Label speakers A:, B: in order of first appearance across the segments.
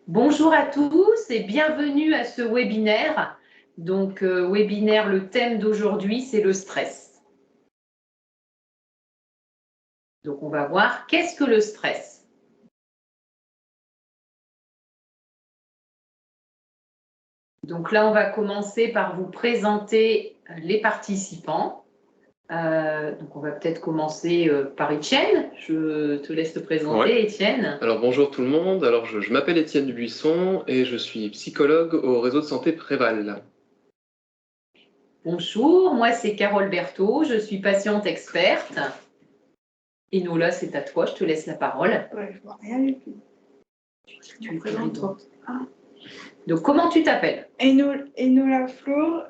A: Bonjour à tous et bienvenue à ce webinaire. Donc, webinaire, le thème d'aujourd'hui, c'est le stress. Donc, on va voir qu'est-ce que le stress. Donc là, on va commencer par vous présenter les participants. Donc, on va peut-être commencer par Étienne. Je te laisse te présenter, Étienne.
B: Alors bonjour tout le monde, alors je m'appelle Étienne Dubuisson et je suis psychologue au réseau de santé Préval.
A: Bonjour, moi c'est Carole Berthaud, je suis patiente experte. Et nous là, c'est à toi, je te laisse la parole.
C: Ouais, je vois rien du tout.
A: Tu me présentes toi. Donc comment tu t'appelles?
C: Enola Flo.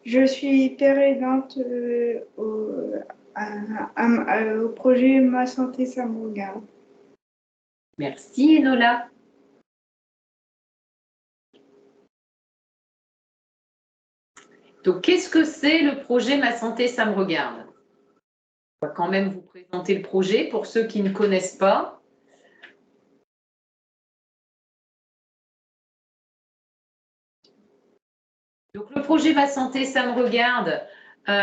C: Je suis pérédante au projet Ma Santé Ça Me Regarde.
A: Merci Enola. Donc qu'est-ce que c'est le projet Ma Santé Ça Me Regarde? On va quand même vous présenter le projet pour ceux qui ne connaissent pas. Donc le projet Ma Santé Ça Me Regarde,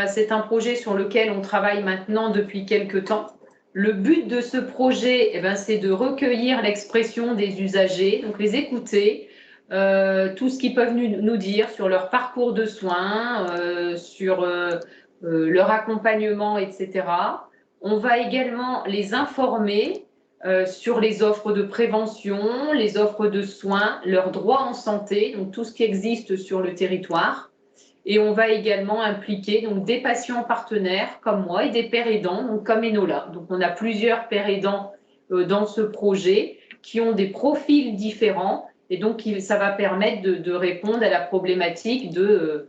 A: c'est un projet sur lequel on travaille maintenant depuis quelques temps. Le but de ce projet, c'est de recueillir l'expression des usagers, donc les écouter, tout ce qu'ils peuvent nous dire sur leur parcours de soins, sur leur accompagnement, etc. On va également les informer sur les offres de prévention, les offres de soins, leurs droits en santé, donc tout ce qui existe sur le territoire. Et on va également impliquer donc, des patients partenaires comme moi et des pères aidants, donc comme Enola. Donc on a plusieurs pères aidants dans ce projet qui ont des profils différents et donc ça va permettre de répondre à la problématique de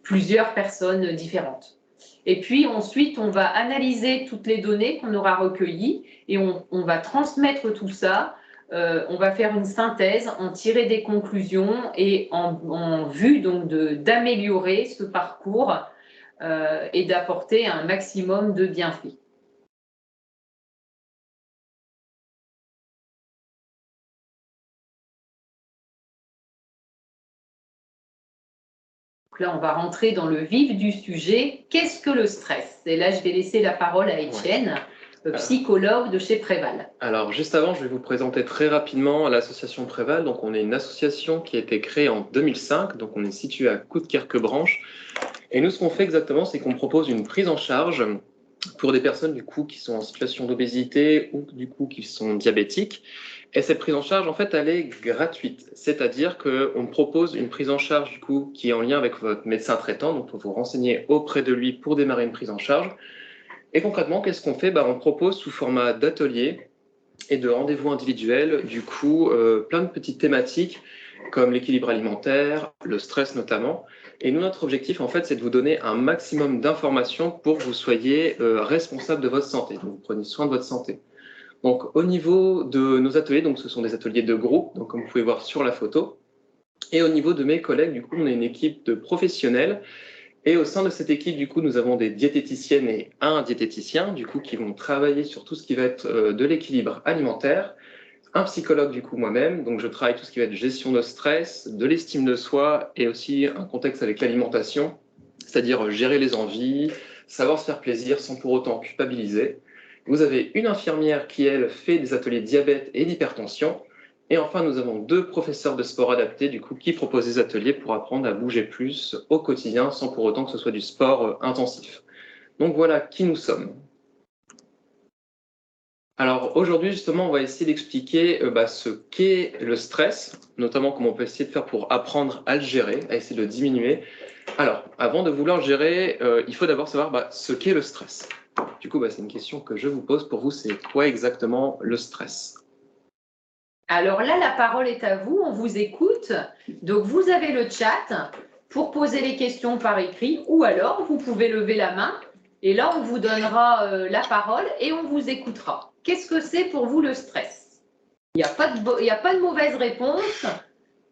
A: plusieurs personnes différentes. Et puis ensuite, on va analyser toutes les données qu'on aura recueillies et on va transmettre tout ça. On va faire une synthèse, en tirer des conclusions et en vue donc d'améliorer ce parcours et d'apporter un maximum de bienfaits. Donc là, on va rentrer dans le vif du sujet. Qu'est-ce que le stress? Et là, je vais laisser la parole à Étienne, psychologue de chez Préval.
B: Alors juste avant, je vais vous présenter très rapidement l'association Préval. Donc on est une association qui a été créée en 2005, donc on est situé à Coudekerque-Branche. Et nous, ce qu'on fait exactement, c'est qu'on propose une prise en charge pour des personnes du coup qui sont en situation d'obésité ou du coup qui sont diabétiques. Et cette prise en charge, en fait, elle est gratuite. C'est-à-dire qu'on propose une prise en charge du coup qui est en lien avec votre médecin traitant. Donc, il faut vous renseigner auprès de lui pour démarrer une prise en charge. Et concrètement, qu'est-ce qu'on fait? On propose sous format d'atelier et de rendez-vous individuels, du coup, plein de petites thématiques comme l'équilibre alimentaire, le stress notamment. Et nous, notre objectif, en fait, c'est de vous donner un maximum d'informations pour que vous soyez responsable de votre santé. Donc, vous prenez soin de votre santé. Donc, au niveau de nos ateliers, donc ce sont des ateliers de groupe, donc comme vous pouvez voir sur la photo. Et au niveau de mes collègues, du coup, on est une équipe de professionnels. Et au sein de cette équipe, du coup, nous avons des diététiciennes et un diététicien, du coup, qui vont travailler sur tout ce qui va être de l'équilibre alimentaire. Un psychologue, du coup, moi-même. Donc, je travaille tout ce qui va être gestion de stress, de l'estime de soi et aussi un contexte avec l'alimentation, c'est-à-dire gérer les envies, savoir se faire plaisir sans pour autant culpabiliser. Vous avez une infirmière qui, elle, fait des ateliers de diabète et d'hypertension. Et enfin, nous avons deux professeurs de sport adapté, du coup, qui proposent des ateliers pour apprendre à bouger plus au quotidien sans pour autant que ce soit du sport intensif. Donc voilà qui nous sommes. Alors aujourd'hui, justement, on va essayer d'expliquer ce qu'est le stress, notamment comment on peut essayer de faire pour apprendre à le gérer, à essayer de le diminuer. Alors, avant de vouloir le gérer, il faut d'abord savoir ce qu'est le stress. Du coup, c'est une question que je vous pose pour vous, c'est quoi exactement le stress?
A: Alors là, la parole est à vous, on vous écoute. Donc vous avez le chat pour poser les questions par écrit ou alors vous pouvez lever la main et là on vous donnera la parole et on vous écoutera. Qu'est-ce que c'est pour vous le stress? Il n'y a pas de mauvaise réponse.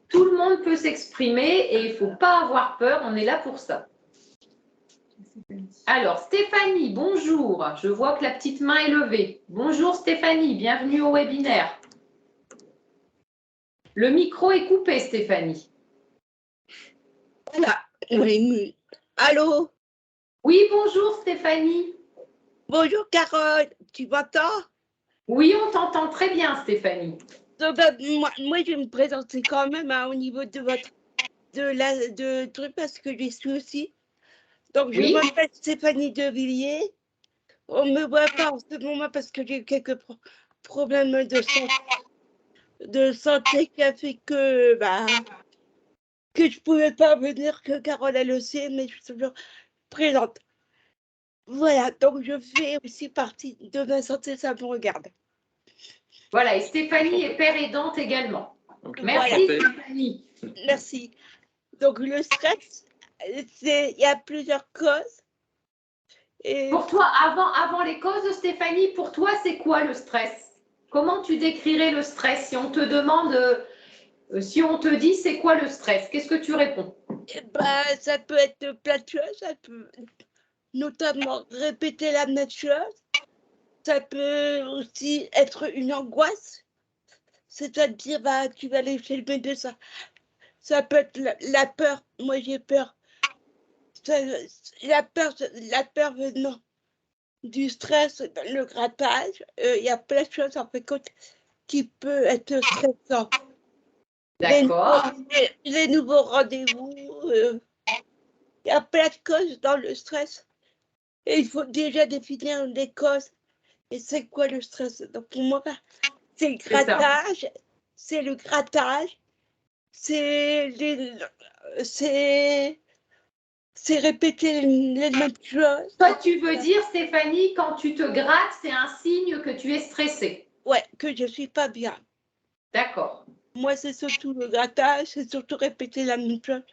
A: Tout le monde peut s'exprimer et il ne faut pas avoir peur, on est là pour ça. Alors, Stéphanie, bonjour. Je vois que la petite main est levée. Bonjour Stéphanie, bienvenue au webinaire. Le micro est coupé, Stéphanie.
D: Voilà. Oui. Allô?
A: Oui, bonjour Stéphanie.
D: Bonjour Carole, tu m'entends?
A: Oui, on t'entend très bien, Stéphanie.
D: Moi, je vais me présenter quand même au niveau de truc parce que je suis aussi. Donc, je
A: Oui.
D: m'appelle Stéphanie Devilliers. On ne me voit pas en ce moment parce que j'ai eu quelques problèmes de santé qui a fait que je ne pouvais pas venir, que Carole elle le sait, mais je suis toujours présente. Voilà, donc je fais aussi partie de Ma Santé, ça me regarde.
A: Voilà, et Stéphanie est père aidante également.
B: Ok.
A: Merci
D: Voilà.
A: Stéphanie.
D: Merci. Donc le stress, il y a plusieurs causes. Et
A: Pour toi, avant les causes, Stéphanie, pour toi, c'est quoi le stress? Comment tu décrirais le stress? Si on te demande, si on te dit c'est quoi le stress, qu'est-ce que tu réponds?
D: ça peut être plein de choses, ça peut notamment répéter la même chose. Ça peut aussi être une angoisse, c'est-à-dire tu vas aller chez le médecin. Ça peut être la peur. Moi j'ai peur. La peur venant du stress, le grattage. Il y a plein de choses en fait qui peut être stressant.
A: D'accord.
D: Les nouveaux rendez-vous, il y a plein de causes dans le stress. Et il faut déjà définir les causes. Et c'est quoi le stress? Donc pour moi, c'est le grattage, c'est répéter les mêmes choses.
A: Toi, tu veux dire, Stéphanie, quand tu te grattes, c'est un signe que tu es stressé.
D: Ouais, que je suis pas bien.
A: D'accord.
D: Moi, c'est surtout le grattage, c'est surtout répéter la même chose.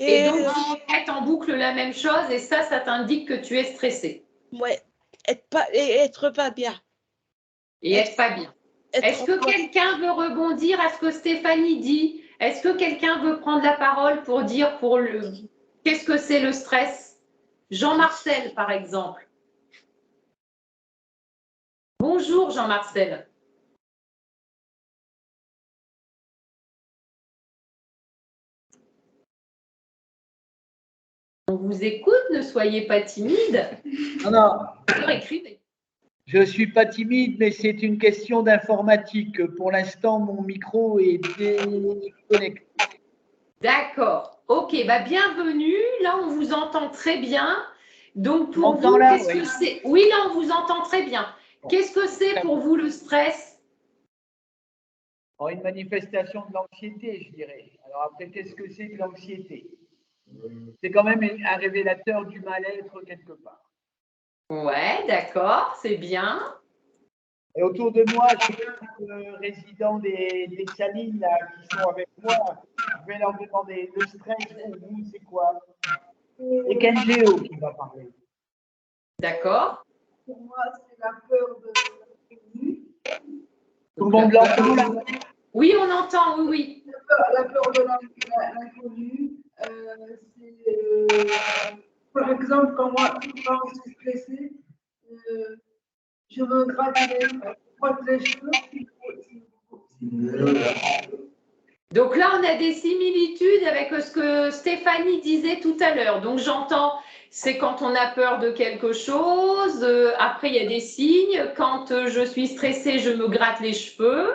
A: Et donc, tu répètes en boucle la même chose et ça t'indique que tu es stressé.
D: Ouais, être pas bien.
A: Et être pas bien. Est-ce que quelqu'un veut rebondir à ce que Stéphanie dit? Est-ce que quelqu'un veut prendre la parole pour dire qu'est-ce que c'est le stress? Jean-Marcel, par exemple. Bonjour, Jean-Marcel. On vous écoute, ne soyez pas timide.
E: Non,
A: Écrivez.
E: je ne suis pas timide, mais c'est une question d'informatique. Pour l'instant, mon micro est déconnecté.
A: D'accord. Ok, bienvenue. Là, on vous entend très bien. Donc, pour
E: M'entends
A: vous,
E: là,
A: qu'est-ce
E: oui.
A: que c'est? Oui, là, on vous entend très bien. Qu'est-ce que c'est pour vous le stress?
E: Une manifestation de l'anxiété, je dirais. Alors après, qu'est-ce que c'est que l'anxiété? C'est quand même un révélateur du mal-être quelque part.
A: Ouais, d'accord, c'est bien.
E: Et autour de moi, j'ai quelques résidents des Salines là, qui sont avec moi. Je vais leur demander le stress pour vous, c'est quoi? C'est Kenjeo qui va parler.
A: D'accord.
C: Pour moi, c'est la peur de l'inconnu.
E: Tout le monde l'entend là?
A: Oui, on entend, oui, oui.
C: La peur de l'inconnu, par exemple, quand je suis stressée, je me gratte les cheveux.
A: Donc là, on a des similitudes avec ce que Stéphanie disait tout à l'heure. Donc j'entends, c'est quand on a peur de quelque chose. Après, il y a des signes. Quand je suis stressée, je me gratte les cheveux.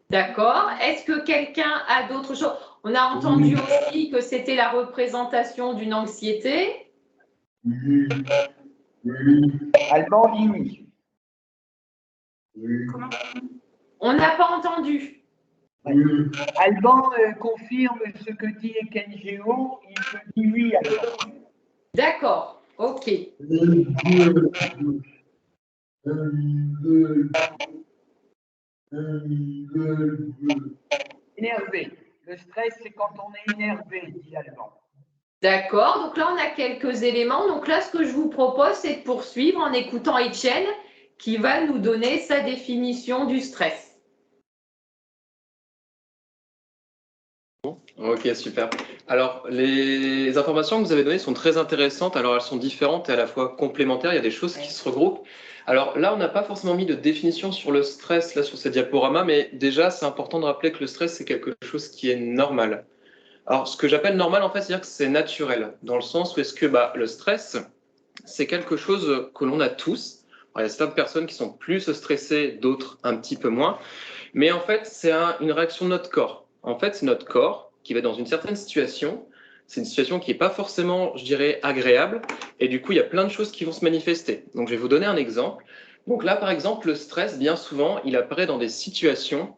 A: D'accord. Est-ce que quelqu'un a d'autres choses? On a entendu aussi que c'était la représentation d'une anxiété.
E: Alban dit oui.
A: On n'a pas entendu.
E: Alban confirme ce que dit Kenjeo, il te dit oui Alban.
A: D'accord, ok.
E: Énervé. Le stress, c'est quand on est énervé, dit Alban.
A: D'accord, donc là on a quelques éléments. Donc là, ce que je vous propose, c'est de poursuivre en écoutant Etienne qui va nous donner sa définition du stress.
B: Ok, super. Alors, les informations que vous avez données sont très intéressantes. Alors, elles sont différentes et à la fois complémentaires. Il y a des choses qui se regroupent. Alors là, on n'a pas forcément mis de définition sur le stress là sur ce diaporama, mais déjà, c'est important de rappeler que le stress, c'est quelque chose qui est normal. Alors, ce que j'appelle normal, en fait, c'est-à-dire que c'est naturel, dans le sens où est-ce que le stress, c'est quelque chose que l'on a tous. Alors, il y a certaines personnes qui sont plus stressées, d'autres un petit peu moins. Mais en fait, c'est une réaction de notre corps. En fait, c'est notre corps qui va dans une certaine situation. C'est une situation qui n'est pas forcément, je dirais, agréable. Et du coup, il y a plein de choses qui vont se manifester. Donc, je vais vous donner un exemple. Donc là, par exemple, le stress, bien souvent, il apparaît dans des situations.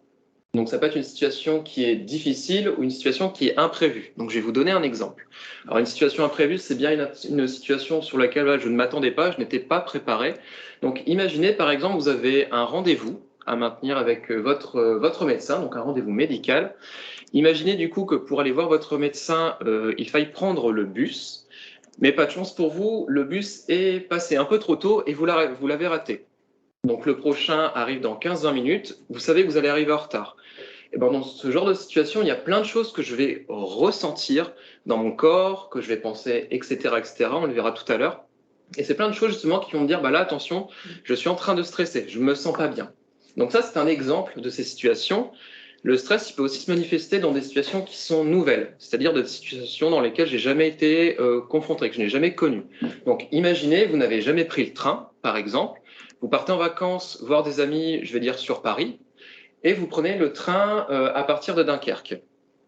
B: Donc, ça peut être une situation qui est difficile ou une situation qui est imprévue. Donc, je vais vous donner un exemple. Alors, une situation imprévue, c'est bien une situation sur laquelle je ne m'attendais pas, je n'étais pas préparé. Donc, imaginez, par exemple, vous avez un rendez-vous à maintenir avec votre médecin, donc un rendez-vous médical. Imaginez du coup que pour aller voir votre médecin, il faille prendre le bus, mais pas de chance pour vous, le bus est passé un peu trop tôt et vous l'avez raté. Donc le prochain arrive dans 15-20 minutes, vous savez que vous allez arriver en retard. Et ben dans ce genre de situation, il y a plein de choses que je vais ressentir dans mon corps, que je vais penser, etc., etc. On le verra tout à l'heure. Et c'est plein de choses justement qui vont me dire, là, attention, je suis en train de stresser, je me sens pas bien. Donc ça, c'est un exemple de ces situations. Le stress, il peut aussi se manifester dans des situations qui sont nouvelles, c'est-à-dire des situations dans lesquelles j'ai jamais été confronté, que je n'ai jamais connu. Donc imaginez, vous n'avez jamais pris le train, par exemple, vous partez en vacances voir des amis, je vais dire sur Paris, et vous prenez le train à partir de Dunkerque.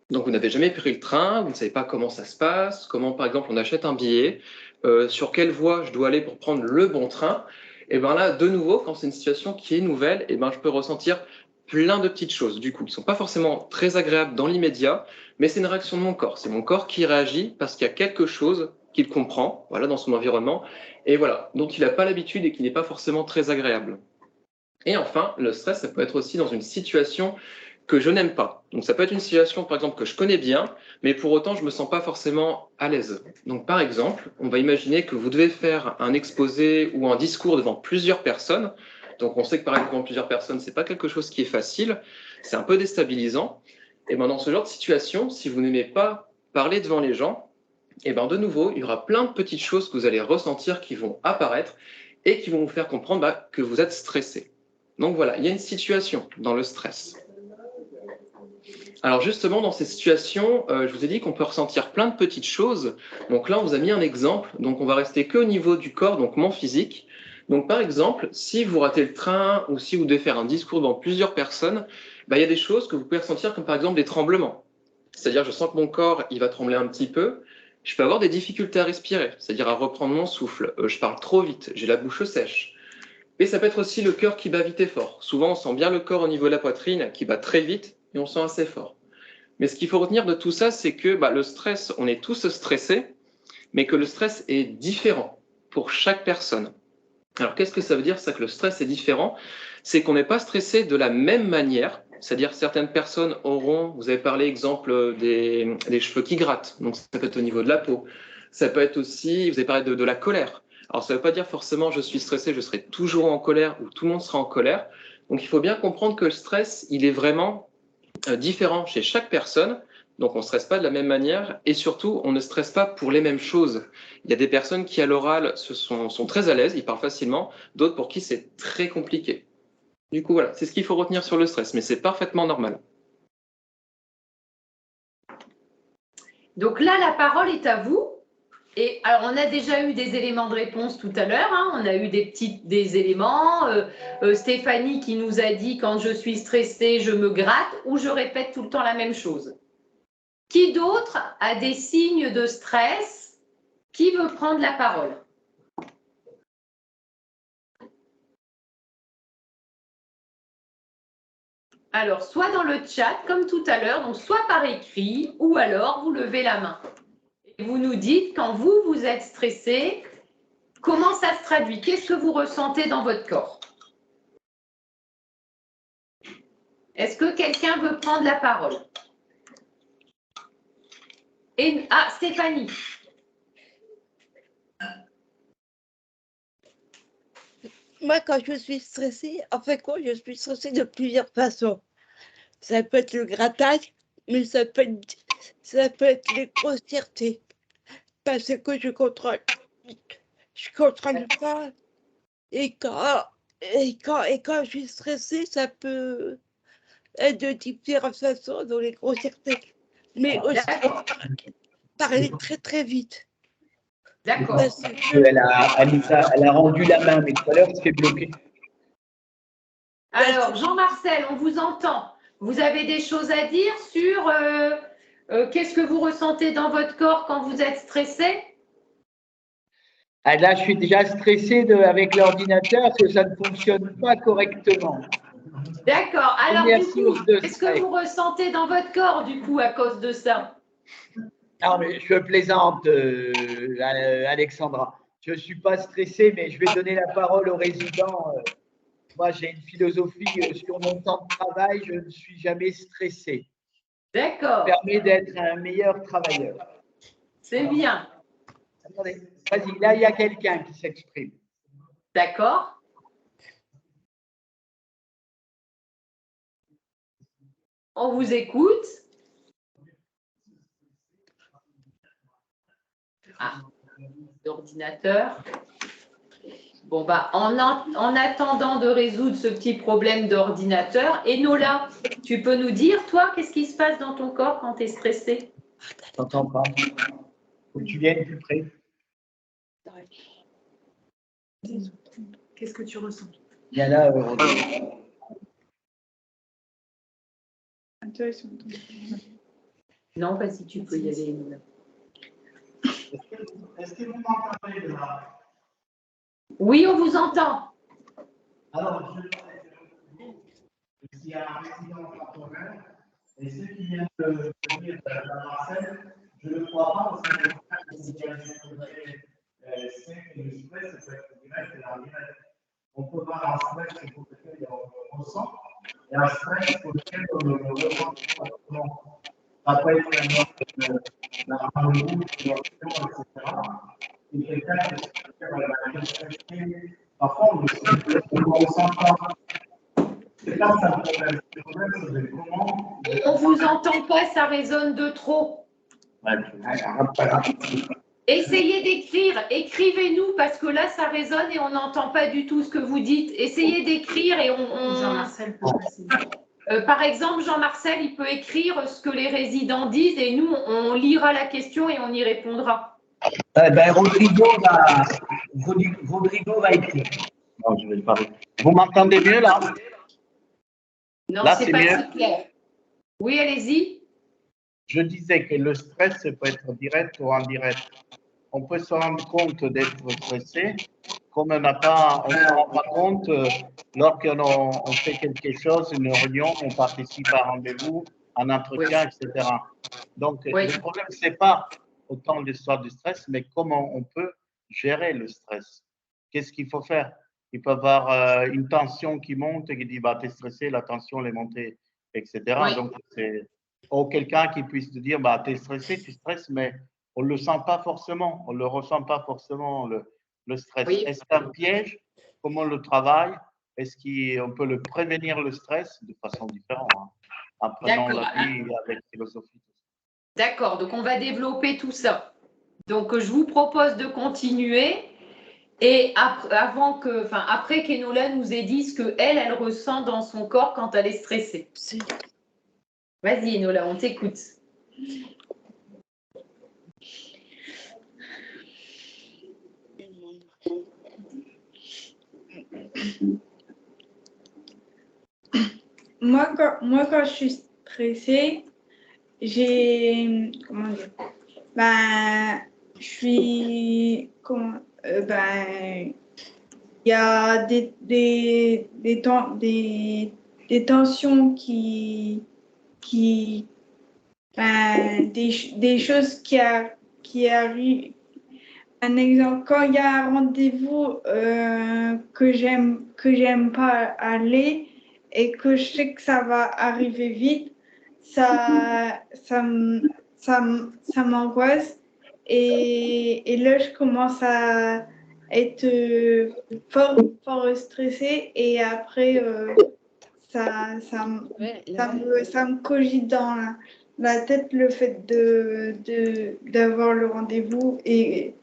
B: Donc vous n'avez jamais pris le train, vous ne savez pas comment ça se passe, comment par exemple on achète un billet, sur quelle voie je dois aller pour prendre le bon train. Et bien là, de nouveau, quand c'est une situation qui est nouvelle, et ben je peux ressentir plein de petites choses, du coup, qui ne sont pas forcément très agréables dans l'immédiat, mais c'est une réaction de mon corps. C'est mon corps qui réagit parce qu'il y a quelque chose qu'il comprend, voilà, dans son environnement, et voilà, dont il n'a pas l'habitude et qui n'est pas forcément très agréable. Et enfin, le stress, ça peut être aussi dans une situation que je n'aime pas. Donc ça peut être une situation, par exemple, que je connais bien, mais pour autant, je ne me sens pas forcément à l'aise. Donc par exemple, on va imaginer que vous devez faire un exposé ou un discours devant plusieurs personnes. Donc on sait que parler devant plusieurs personnes, ce n'est pas quelque chose qui est facile, c'est un peu déstabilisant. Et bien dans ce genre de situation, si vous n'aimez pas parler devant les gens, et bien de nouveau, il y aura plein de petites choses que vous allez ressentir qui vont apparaître et qui vont vous faire comprendre que vous êtes stressé. Donc voilà, il y a une situation dans le stress. Alors justement, dans ces situations, je vous ai dit qu'on peut ressentir plein de petites choses. Donc là, on vous a mis un exemple. Donc on va rester qu'au niveau du corps, donc mon physique. Donc par exemple, si vous ratez le train ou si vous devez faire un discours devant plusieurs personnes, il y a des choses que vous pouvez ressentir comme par exemple des tremblements. C'est-à-dire, je sens que mon corps, il va trembler un petit peu. Je peux avoir des difficultés à respirer, c'est-à-dire à reprendre mon souffle. Je parle trop vite, j'ai la bouche sèche. Et ça peut être aussi le cœur qui bat vite et fort. Souvent, on sent bien le corps au niveau de la poitrine qui bat très vite et on sent assez fort. Mais ce qu'il faut retenir de tout ça, c'est que le stress, on est tous stressés, mais que le stress est différent pour chaque personne. Alors, qu'est-ce que ça veut dire, ça, que le stress est différent? C'est qu'on n'est pas stressé de la même manière. C'est-à-dire certaines personnes auront, vous avez parlé exemple des cheveux qui grattent, donc ça peut être au niveau de la peau. Ça peut être aussi, vous avez parlé de la colère. Alors ça ne veut pas dire forcément je suis stressé, je serai toujours en colère ou tout le monde sera en colère. Donc il faut bien comprendre que le stress, il est vraiment différent chez chaque personne. Donc on ne stresse pas de la même manière et surtout on ne stresse pas pour les mêmes choses. Il y a des personnes qui à l'oral sont très à l'aise, ils parlent facilement, d'autres pour qui c'est très compliqué. Du coup, voilà, c'est ce qu'il faut retenir sur le stress, mais c'est parfaitement normal.
A: Donc là, la parole est à vous. Et alors, on a déjà eu des éléments de réponse tout à l'heure. On a eu des éléments. Stéphanie qui nous a dit quand je suis stressée, je me gratte ou je répète tout le temps la même chose. Qui d'autre a des signes de stress? Qui veut prendre la parole? Alors, soit dans le chat, comme tout à l'heure, donc soit par écrit, ou alors vous levez la main. Et vous nous dites, quand vous êtes stressé, comment ça se traduit? Qu'est-ce que vous ressentez dans votre corps? Est-ce que quelqu'un veut prendre la parole? Stéphanie.
D: Moi, quand je suis stressée, en fait, je suis stressée de plusieurs façons. Ça peut être le grattage, mais ça peut être ça peut être les grossièretés. Parce que je contrôle pas. Et quand je suis stressée, ça peut être de différentes façons dans les grossièretés. Mais aussi parler très très vite.
A: D'accord.
E: Elle a rendu la main, mais tout à l'heure, c'était bloqué.
A: Alors, Jean-Marcel, on vous entend. Vous avez des choses à dire sur qu'est-ce que vous ressentez dans votre corps quand vous êtes stressé?
E: Ah, là, je suis déjà stressé avec l'ordinateur parce que ça ne fonctionne pas correctement.
A: D'accord. Alors, du coup,
E: de
A: qu'est-ce que vous ressentez dans votre corps, du coup, à cause de ça?
E: Non, mais je plaisante, Alexandra. Je ne suis pas stressé, mais je vais donner la parole aux résidents. Moi, j'ai une philosophie sur mon temps de travail, je ne suis jamais stressé.
A: D'accord.
E: Ça permet d'être un meilleur travailleur.
A: C'est bien.
E: Attendez, vas-y, là, il y a quelqu'un qui s'exprime.
A: D'accord. On vous écoute. Ah, l'ordinateur. Bon, bah, en attendant de résoudre ce petit problème d'ordinateur, Enola, tu peux nous dire, toi, qu'est-ce qui se passe dans ton corps quand tu es stressé?
E: Je t'entends pas. Faut que tu viennes plus près.
A: Qu'est-ce que tu ressens?
E: Il y a là.
A: Non, vas-y, tu peux y aller, Enola.
F: Est-ce que vous m'entendez là?
A: Oui, on vous entend.
F: Alors, s'il y a un résident temporaire, et ceux qui viennent de venir de Marseille, je ne le crois pas, parce que c'est que le stress, c'est être direct et indirect. On peut voir un stress pour lequel on ressent, et un stress pour lequel on ne le ressent pas forcément. Ça peut être la rendez-vous, etc. Et quelqu'un qui est stressé, parfois on ne ressent pas. C'est pas ça le problème. Le problème, c'est comment.
A: On vous entend pas, ça résonne de trop. Essayez d'écrire, écrivez-nous parce que là ça résonne et on n'entend pas du tout ce que vous dites. Essayez d'écrire et
G: Jean-Marcel peut passer.
A: Par exemple, Jean-Marcel, il peut écrire ce que les résidents disent et nous, on lira la question et on y répondra.
E: Rodrigo va écrire. Non, je vais le parler. Vous m'entendez mieux là?
A: Non,
E: là,
A: c'est pas si clair. Oui, allez-y.
E: Je disais que le stress, ça peut être direct ou indirect. On peut se rendre compte d'être stressé, comme on ne se rend pas compte lorsqu'on fait quelque chose, une réunion, on participe à un rendez-vous, un entretien, etc. Donc, le problème, ce n'est pas autant l'histoire du stress, mais comment on peut gérer le stress. Qu'est-ce qu'il faut faire? Il peut y avoir une tension qui monte et qui dit, bah, tu es stressé, la tension elle est montée, etc.
A: Oui.
E: Donc, c'est quelqu'un qui puisse te dire, bah, tu es stressé, tu stresses, mais on ne le sent pas forcément, on ne le ressent pas forcément, le stress.
A: Oui.
E: Est-ce qu'un piège? Comment on le travaille? Est-ce qu'on peut le prévenir, le stress, de façon différente, hein, en prenant la vie avec philosophie?
A: D'accord, donc on va développer tout ça. Donc je vous propose de continuer et après qu'Enola nous ait dit ce qu'elle ressent dans son corps quand elle est stressée. Vas-y Enola, on t'écoute.
G: Moi, quand je suis stressée, comment dire, il y a des tensions des choses qui arrivent. Un exemple, quand il y a un rendez-vous que j'aime pas aller et que je sais que ça va arriver vite, ça m'angoisse et là je commence à être fort stressée et après ça me cogite dans la tête le fait d'avoir le rendez-vous et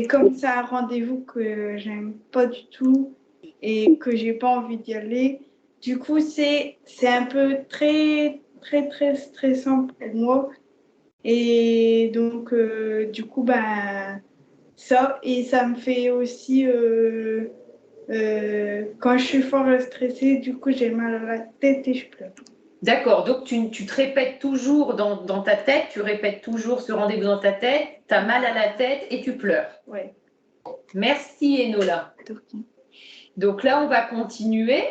G: comme c'est un rendez-vous que j'aime pas du tout et que j'ai pas envie d'y aller, du coup c'est un peu très très très stressant pour moi et donc du coup ben ça et ça me fait aussi quand je suis fort stressée, du coup j'ai mal à la tête et je pleure.
A: D'accord, donc tu te répètes toujours dans ta tête, tu répètes toujours ce rendez-vous dans ta tête, tu as mal à la tête et tu pleures.
G: Ouais.
A: Merci Enola. Donc là, on va continuer.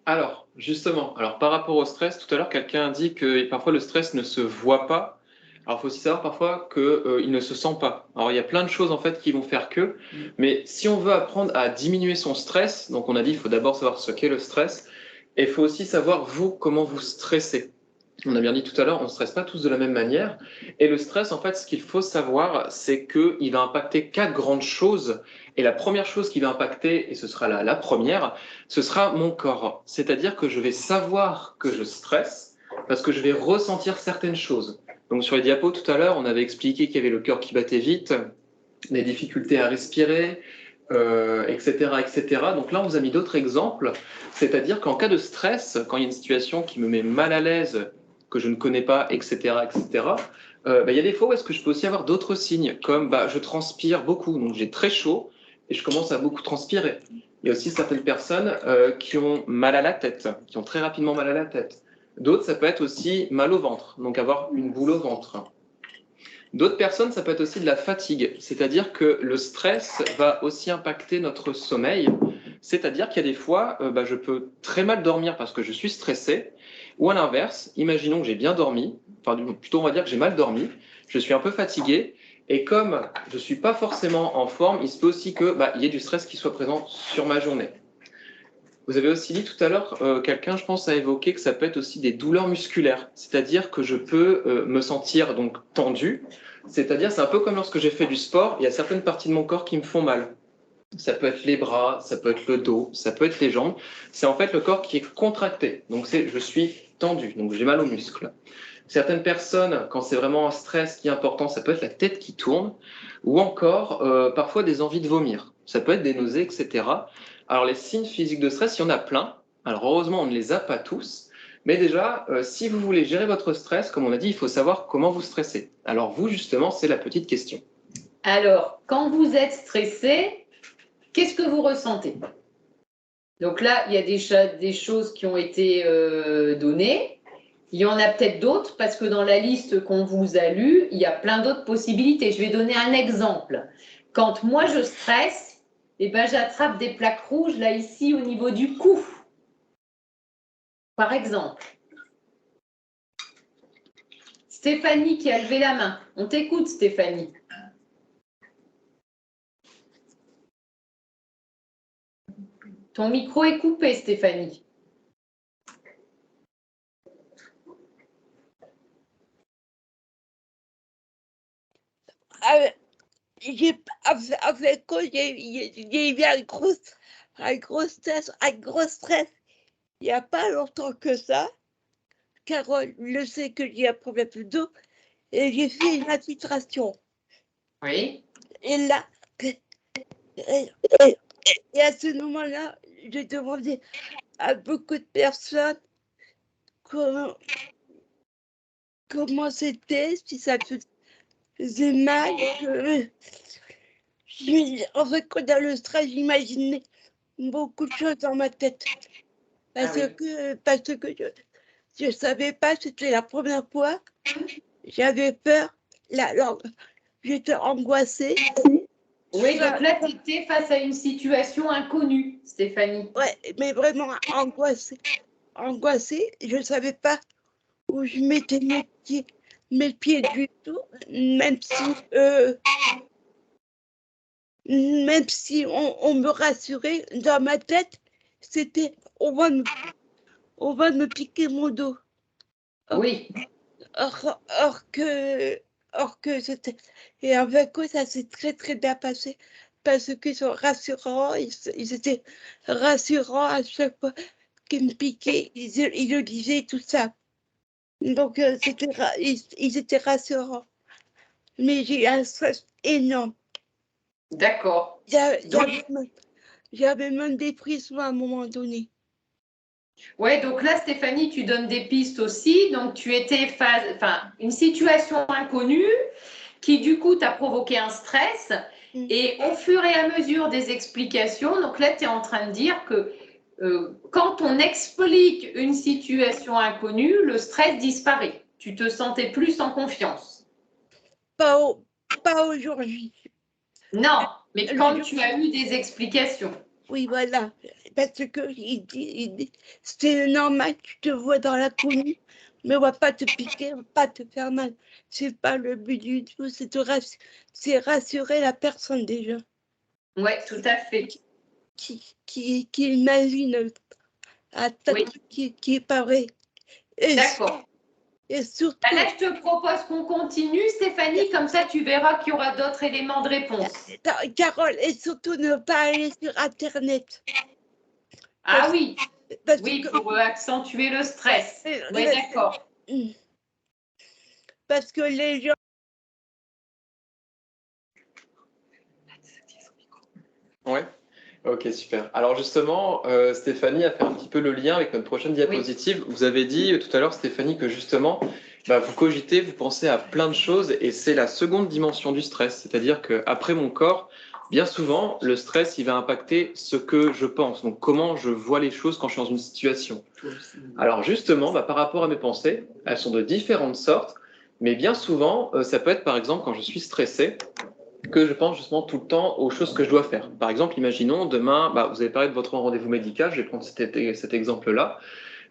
B: Alors, justement, par rapport au stress, tout à l'heure, quelqu'un a dit que parfois le stress ne se voit pas. Alors, il faut aussi savoir parfois qu'il ne se sent pas. Alors, il y a plein de choses en fait qui vont faire que. Mais si on veut apprendre à diminuer son stress, donc on a dit qu'il faut d'abord savoir ce qu'est le stress, et il faut aussi savoir vous comment vous stressez. On a bien dit tout à l'heure, on ne stresse pas tous de la même manière. Et le stress, en fait, ce qu'il faut savoir, c'est qu'il va impacter 4 grandes choses. Et la première chose qui va impacter, et ce sera la première, ce sera mon corps. C'est-à-dire que je vais savoir que je stresse parce que je vais ressentir certaines choses. Donc sur les diapos tout à l'heure, on avait expliqué qu'il y avait le cœur qui battait vite, des difficultés à respirer, etc., etc. Donc là, on vous a mis d'autres exemples. C'est-à-dire qu'en cas de stress, quand il y a une situation qui me met mal à l'aise, que je ne connais pas, etc., etc., il y a des fois où est-ce que je peux aussi avoir d'autres signes, comme je transpire beaucoup, donc j'ai très chaud et je commence à beaucoup transpirer. Il y a aussi certaines personnes qui ont mal à la tête, qui ont très rapidement mal à la tête. D'autres, ça peut être aussi mal au ventre, donc avoir une boule au ventre. D'autres personnes, ça peut être aussi de la fatigue, c'est-à-dire que le stress va aussi impacter notre sommeil, c'est-à-dire qu'il y a des fois, je peux très mal dormir parce que je suis stressé, ou à l'inverse, imaginons que j'ai bien dormi, enfin plutôt on va dire que j'ai mal dormi, je suis un peu fatigué, et comme je ne suis pas forcément en forme, il se peut aussi qu'il y ait du stress qui soit présent sur ma journée. Vous avez aussi dit tout à l'heure, quelqu'un, je pense, a évoqué que ça peut être aussi des douleurs musculaires, c'est-à-dire que je peux me sentir donc tendu, c'est-à-dire c'est un peu comme lorsque j'ai fait du sport, il y a certaines parties de mon corps qui me font mal. Ça peut être les bras, ça peut être le dos, ça peut être les jambes. C'est en fait le corps qui est contracté, donc je suis tendu, donc j'ai mal aux muscles. Certaines personnes, quand c'est vraiment un stress qui est important, ça peut être la tête qui tourne, ou encore parfois des envies de vomir. Ça peut être des nausées, etc. Alors les signes physiques de stress, il y en a plein. Alors heureusement, on ne les a pas tous. Mais déjà, si vous voulez gérer votre stress, comme on a dit, il faut savoir comment vous stressez. Alors vous, justement, c'est la petite question.
A: Alors, quand vous êtes stressé, qu'est-ce que vous ressentez? Donc là, il y a des choses qui ont été données. Il y en a peut-être d'autres parce que dans la liste qu'on vous a lue, il y a plein d'autres possibilités. Je vais donner un exemple. Quand moi je stresse, j'attrape des plaques rouges là ici au niveau du cou. Par exemple. Stéphanie qui a levé la main. On t'écoute, Stéphanie. Ton micro est coupé, Stéphanie.
D: Avec quoi j'ai eu un gros stress il n'y a pas longtemps que ça. Carole le sait que j'ai un problème d'eau et j'ai fait une infiltration.
A: Oui.
D: Et là, et à ce moment-là, j'ai demandé à beaucoup de personnes comment c'était, si ça faisait mal. En fait, quand dans le stress, j'imaginais beaucoup de choses dans ma tête. Parce que je ne savais pas, c'était la première fois. J'avais peur. Alors, j'étais angoissée.
A: Oui, donc là, tu étais face à une situation inconnue, Stéphanie.
D: Ouais, mais vraiment angoissée. Je ne savais pas où je mettais mes pieds du tout, même si on me rassurait dans ma tête, c'était on va me piquer mon dos.
A: Oui.
D: Or que c'était. Et avec eux, ça s'est très très bien passé parce qu'ils sont rassurants, ils étaient rassurants à chaque fois qu'ils me piquaient, ils le disaient tout ça. Donc, ils étaient rassurants. Mais j'ai un stress énorme.
A: D'accord.
D: J'avais même des frissons à un moment donné.
A: Ouais, donc là, Stéphanie, tu donnes des pistes aussi. Donc, tu étais une situation inconnue qui, du coup, t'a provoqué un stress. Et au fur et à mesure des explications, donc là, tu es en train de dire que quand on explique une situation inconnue, le stress disparaît. Tu te sentais plus en confiance.
D: Pas aujourd'hui.
A: Non, mais quand tu as eu des explications.
D: Oui, voilà. Parce que c'est normal, tu te vois dans la commune, mais on va pas te piquer, on va pas te faire mal. C'est pas le but du tout, c'est rassurer la personne déjà.
A: Oui, tout à fait.
D: Qui imagine
A: Oui.
D: qui est pas vrai.
A: D'accord.
D: Et surtout.
A: Là, je te propose qu'on continue, Stéphanie, comme ça tu verras qu'il y aura d'autres éléments de réponse.
D: Carole, et surtout ne pas aller sur Internet.
A: Ah oui,
D: oui,
A: pour accentuer le stress. Oui, d'accord.
D: Parce que les gens.
B: Oui. Ok, super. Alors justement, Stéphanie a fait un petit peu le lien avec notre prochaine diapositive. Oui. Vous avez dit tout à l'heure, Stéphanie, que justement, vous cogitez, vous pensez à plein de choses et c'est la seconde dimension du stress. C'est-à-dire qu'après mon corps, bien souvent, le stress, il va impacter ce que je pense, donc comment je vois les choses quand je suis dans une situation. Alors justement, par rapport à mes pensées, elles sont de différentes sortes, mais bien souvent, ça peut être par exemple quand je suis stressé, que je pense justement tout le temps aux choses que je dois faire. Par exemple, imaginons demain, vous avez parlé de votre rendez-vous médical, je vais prendre cet exemple-là.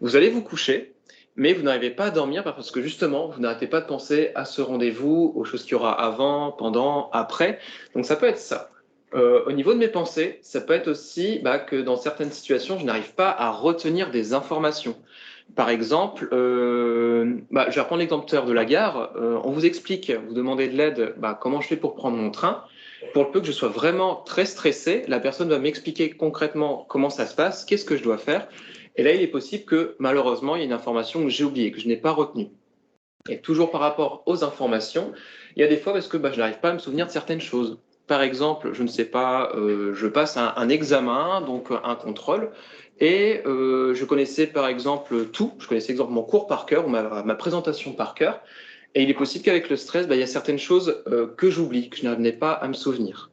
B: Vous allez vous coucher, mais vous n'arrivez pas à dormir parce que justement, vous n'arrêtez pas de penser à ce rendez-vous, aux choses qu'il y aura avant, pendant, après. Donc ça peut être ça. Au niveau de mes pensées, ça peut être aussi que dans certaines situations, je n'arrive pas à retenir des informations. Par exemple, je vais reprendre l'exemple de la gare. On vous explique, vous demandez de l'aide, comment je fais pour prendre mon train. Pour le peu que je sois vraiment très stressé, la personne va m'expliquer concrètement comment ça se passe, qu'est-ce que je dois faire. Et là, il est possible que malheureusement, il y ait une information que j'ai oubliée, que je n'ai pas retenue. Et toujours par rapport aux informations, il y a des fois parce que je n'arrive pas à me souvenir de certaines choses. Par exemple, je ne sais pas, je passe un examen, donc un contrôle, et je connaissais par exemple tout, je connaissais exemple mon cours par cœur ou ma présentation par cœur, et il est possible qu'avec le stress, il y a certaines choses que j'oublie, que je n'arrivais pas à me souvenir.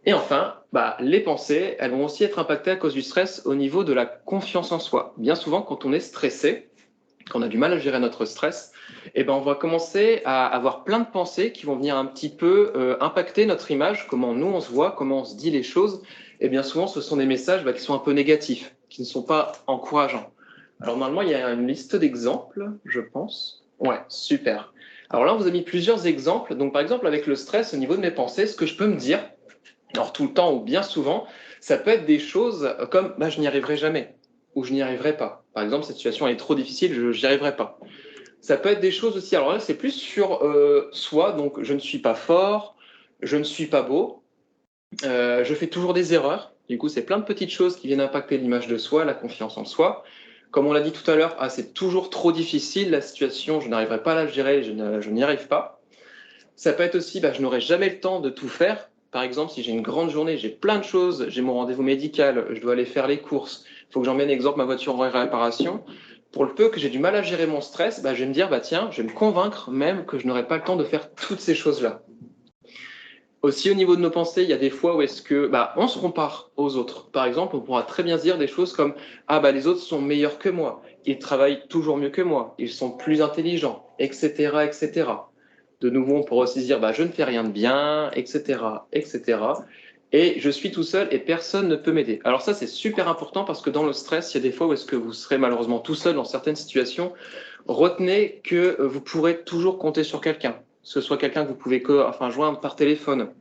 B: Et enfin, les pensées, elles vont aussi être impactées à cause du stress au niveau de la confiance en soi. Bien souvent, quand on est stressé, quand on a du mal à gérer notre stress, on va commencer à avoir plein de pensées qui vont venir un petit peu impacter notre image, comment nous on se voit, comment on se dit les choses. Et bien souvent, ce sont des messages qui sont un peu négatifs, qui ne sont pas encourageants. Alors normalement, il y a une liste d'exemples, je pense. Ouais, super. Alors là, on vous a mis plusieurs exemples. Donc par exemple, avec le stress, au niveau de mes pensées, ce que je peux me dire, alors tout le temps ou bien souvent, ça peut être des choses comme je n'y arriverai jamais ou je n'y arriverai pas. Par exemple, cette situation est trop difficile, je n'y arriverai pas. Ça peut être des choses aussi, alors là c'est plus sur soi, donc je ne suis pas fort, je ne suis pas beau, je fais toujours des erreurs. Du coup, c'est plein de petites choses qui viennent impacter l'image de soi, la confiance en soi. Comme on l'a dit tout à l'heure, c'est toujours trop difficile, la situation, je n'arriverai pas à la gérer, je n'y arrive pas. Ça peut être aussi, je n'aurai jamais le temps de tout faire. Par exemple, si j'ai une grande journée, j'ai plein de choses, j'ai mon rendez-vous médical, je dois aller faire les courses, il faut que j'emmène, exemple, ma voiture en réparation. Pour le peu que j'ai du mal à gérer mon stress, je vais me dire, tiens, je vais me convaincre même que je n'aurai pas le temps de faire toutes ces choses-là. Aussi, au niveau de nos pensées, il y a des fois où est-ce que on se compare aux autres. Par exemple, on pourra très bien se dire des choses comme les autres sont meilleurs que moi, ils travaillent toujours mieux que moi, ils sont plus intelligents, etc., etc. De nouveau, on pourra aussi se dire je ne fais rien de bien, etc., etc. Et je suis tout seul et personne ne peut m'aider. Alors ça, c'est super important parce que dans le stress, il y a des fois où est-ce que vous serez malheureusement tout seul dans certaines situations. Retenez que vous pourrez toujours compter sur quelqu'un. Que ce soit quelqu'un que vous pouvez joindre par téléphone,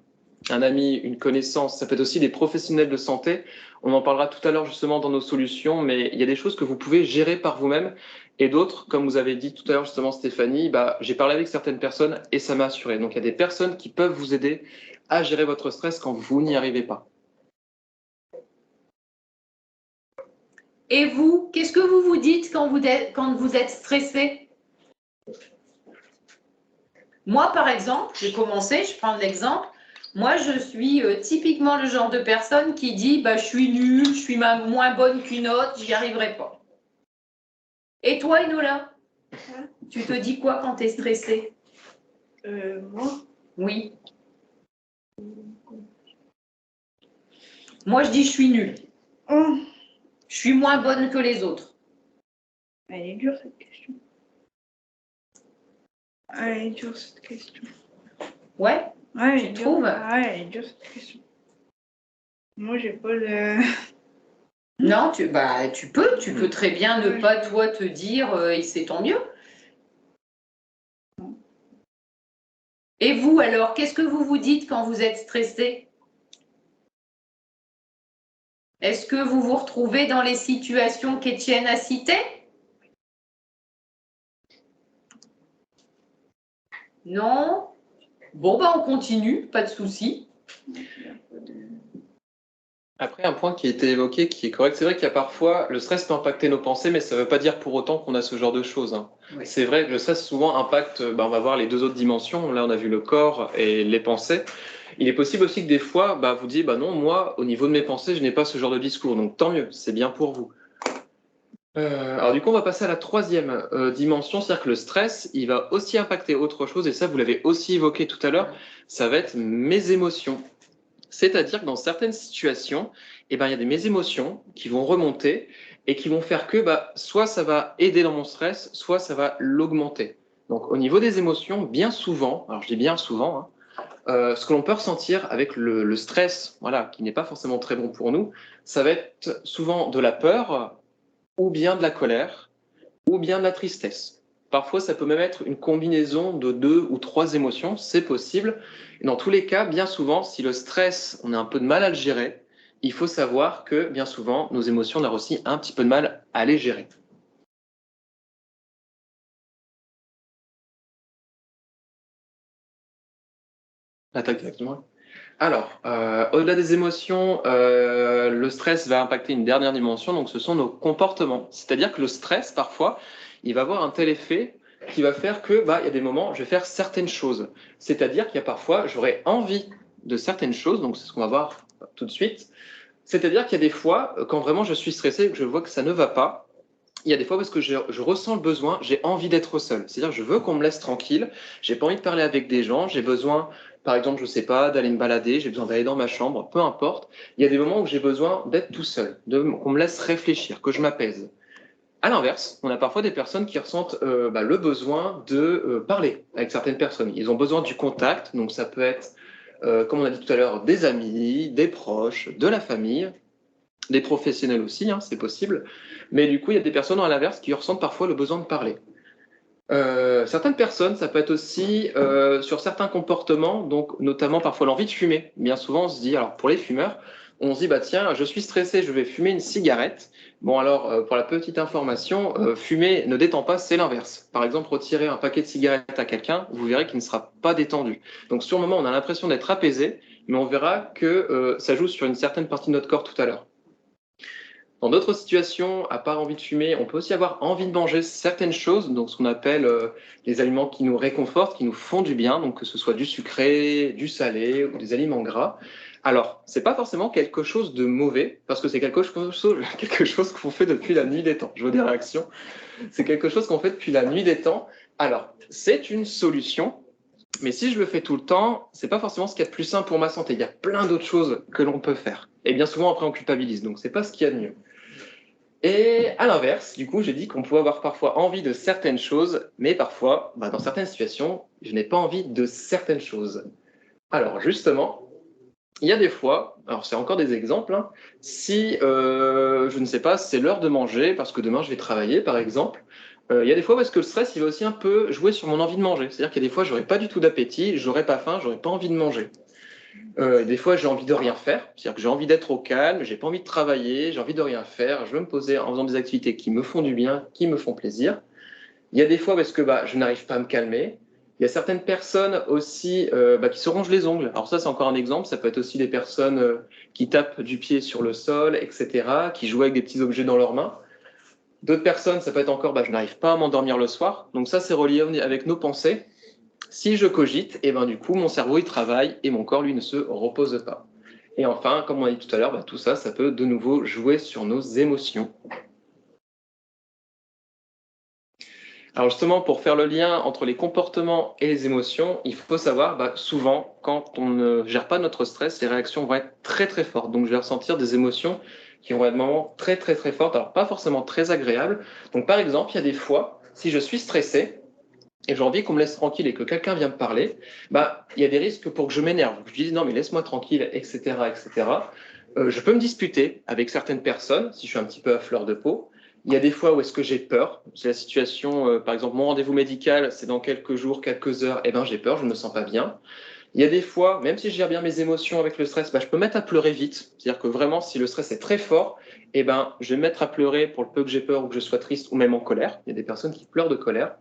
B: un ami, une connaissance, ça peut être aussi des professionnels de santé. On en parlera tout à l'heure justement dans nos solutions, mais il y a des choses que vous pouvez gérer par vous-même et d'autres, comme vous avez dit tout à l'heure justement Stéphanie, j'ai parlé avec certaines personnes et ça m'a assuré. Donc il y a des personnes qui peuvent vous aider à gérer votre stress quand vous n'y arrivez pas.
A: Et vous, qu'est-ce que vous vous dites quand vous êtes stressé? Moi, par exemple, j'ai commencé, je prends l'exemple. Moi, je suis typiquement le genre de personne qui dit bah, je suis nulle, je suis moins bonne qu'une autre, j'y arriverai pas. Et toi, Enola, tu te dis quoi quand tu es stressée?
G: Moi,
A: Oui. Moi, je dis je suis nulle.
G: oh,
A: Je suis moins bonne que les autres.
G: elle est dure cette question. Elle est dure cette question.
A: Ouais,
G: Ouais, elle
A: tu
G: est dure.
A: trouves?
G: Ah ouais, elle est dure cette question. Moi, j'ai pas de.
A: Non, tu peux très bien ne pas toi te dire et c'est tant mieux. Et vous alors, qu'est-ce que vous vous dites quand vous êtes stressé? Est-ce que vous vous retrouvez dans les situations qu'Étienne a citées? Non? Bon, bah on continue, pas de souci.
B: Après, un point qui a été évoqué, qui est correct, c'est vrai qu'il y a parfois, le stress peut impacter nos pensées, mais ça ne veut pas dire pour autant qu'on a ce genre de choses, hein.
A: Oui.
B: C'est vrai que le stress souvent impacte, on va voir les deux autres dimensions. Là, on a vu le corps et les pensées. Il est possible aussi que des fois, vous dites, non, moi, au niveau de mes pensées, je n'ai pas ce genre de discours. Donc, tant mieux, c'est bien pour vous. Alors, du coup, on va passer à la troisième dimension, c'est-à-dire que le stress, il va aussi impacter autre chose, et ça, vous l'avez aussi évoqué tout à l'heure, ça va être mes émotions. C'est-à-dire que dans certaines situations, il y a mes émotions qui vont remonter et qui vont faire que soit ça va aider dans mon stress, soit ça va l'augmenter. Donc au niveau des émotions, bien souvent, alors je dis bien souvent, ce que l'on peut ressentir avec le stress, voilà, qui n'est pas forcément très bon pour nous, ça va être souvent de la peur, ou bien de la colère, ou bien de la tristesse. Parfois, ça peut même être une combinaison de 2 ou 3 émotions, c'est possible. Et dans tous les cas, bien souvent, si le stress, on a un peu de mal à le gérer, il faut savoir que bien souvent, nos émotions, on a aussi un petit peu de mal à les gérer. Attaque directement. Alors, au-delà des émotions, le stress va impacter une dernière dimension, donc ce sont nos comportements. C'est-à-dire que le stress, parfois, il va avoir un tel effet qui va faire que, il y a des moments, je vais faire certaines choses. C'est-à-dire qu'il y a parfois, j'aurais envie de certaines choses, donc c'est ce qu'on va voir tout de suite. C'est-à-dire qu'il y a des fois, quand vraiment je suis stressé, que je vois que ça ne va pas, il y a des fois parce que je ressens le besoin, j'ai envie d'être seul. C'est-à-dire que je veux qu'on me laisse tranquille, j'ai pas envie de parler avec des gens, j'ai besoin, par exemple, je sais pas, d'aller me balader, j'ai besoin d'aller dans ma chambre, peu importe. Il y a des moments où j'ai besoin d'être tout seul, qu'on me laisse réfléchir, que je m'apaise. À l'inverse, on a parfois des personnes qui ressentent le besoin de parler avec certaines personnes. Ils ont besoin du contact, donc ça peut être, comme on a dit tout à l'heure, des amis, des proches, de la famille, des professionnels aussi, c'est possible. Mais du coup, il y a des personnes à l'inverse qui ressentent parfois le besoin de parler. Certaines personnes, ça peut être aussi sur certains comportements, donc notamment parfois l'envie de fumer. Bien souvent, on se dit, alors pour les fumeurs, on se dit, tiens, je suis stressé, je vais fumer une cigarette. Bon, alors, pour la petite information, fumer ne détend pas, c'est l'inverse. Par exemple, retirer un paquet de cigarettes à quelqu'un, vous verrez qu'il ne sera pas détendu. Donc, sur le moment, on a l'impression d'être apaisé, mais on verra que ça joue sur une certaine partie de notre corps tout à l'heure. Dans d'autres situations, à part envie de fumer, on peut aussi avoir envie de manger certaines choses, donc ce qu'on appelle les aliments qui nous réconfortent, qui nous font du bien, donc que ce soit du sucré, du salé ou des aliments gras. Alors, c'est pas forcément quelque chose de mauvais, parce que c'est quelque chose qu'on fait depuis la nuit des temps. Je vois des réactions. C'est quelque chose qu'on fait depuis la nuit des temps. Alors, c'est une solution, mais si je le fais tout le temps, c'est pas forcément ce qu'il y a de plus simple pour ma santé. Il y a plein d'autres choses que l'on peut faire. Et bien souvent, après, on culpabilise, donc c'est pas ce qu'il y a de mieux. Et à l'inverse, du coup, j'ai dit qu'on pouvait avoir parfois envie de certaines choses, mais parfois, dans certaines situations, je n'ai pas envie de certaines choses. Alors justement, il y a des fois, alors c'est encore des exemples, si, je ne sais pas, c'est l'heure de manger, parce que demain je vais travailler, par exemple, il y a des fois parce que le stress, il va aussi un peu jouer sur mon envie de manger. C'est-à-dire qu'il y a des fois, j'aurais pas du tout d'appétit, j'aurais pas faim, j'aurais pas envie de manger. Des fois, j'ai envie de rien faire, c'est-à-dire que j'ai envie d'être au calme, j'ai pas envie de travailler, j'ai envie de rien faire, je veux me poser en faisant des activités qui me font du bien, qui me font plaisir. Il y a des fois parce que je n'arrive pas à me calmer. Il y a certaines personnes aussi qui se rongent les ongles. Alors ça, c'est encore un exemple. Ça peut être aussi des personnes qui tapent du pied sur le sol, etc., qui jouent avec des petits objets dans leurs mains. D'autres personnes, ça peut être encore, je n'arrive pas à m'endormir le soir. Donc ça, c'est relié avec nos pensées. Si je cogite, et du coup, mon cerveau, il travaille et mon corps, lui, ne se repose pas. Et enfin, comme on a dit tout à l'heure, tout ça, ça peut de nouveau jouer sur nos émotions. Alors justement, pour faire le lien entre les comportements et les émotions, il faut savoir, souvent, quand on ne gère pas notre stress, les réactions vont être très très fortes. Donc je vais ressentir des émotions qui vont être vraiment très très très fortes, alors pas forcément très agréables. Donc par exemple, il y a des fois, si je suis stressé, et j'ai envie qu'on me laisse tranquille et que quelqu'un vient me parler, il y a des risques pour que je m'énerve. Je dis non mais laisse-moi tranquille, etc. etc. Je peux me disputer avec certaines personnes, si je suis un petit peu à fleur de peau. Il y a des fois où est-ce que j'ai peur. C'est la situation, par exemple, mon rendez-vous médical, c'est dans quelques jours, quelques heures, j'ai peur, je ne me sens pas bien. Il y a des fois, même si je gère bien mes émotions avec le stress, je peux me mettre à pleurer vite. C'est-à-dire que vraiment, si le stress est très fort, je vais me mettre à pleurer pour le peu que j'ai peur ou que je sois triste ou même en colère. Il y a des personnes qui pleurent de colère.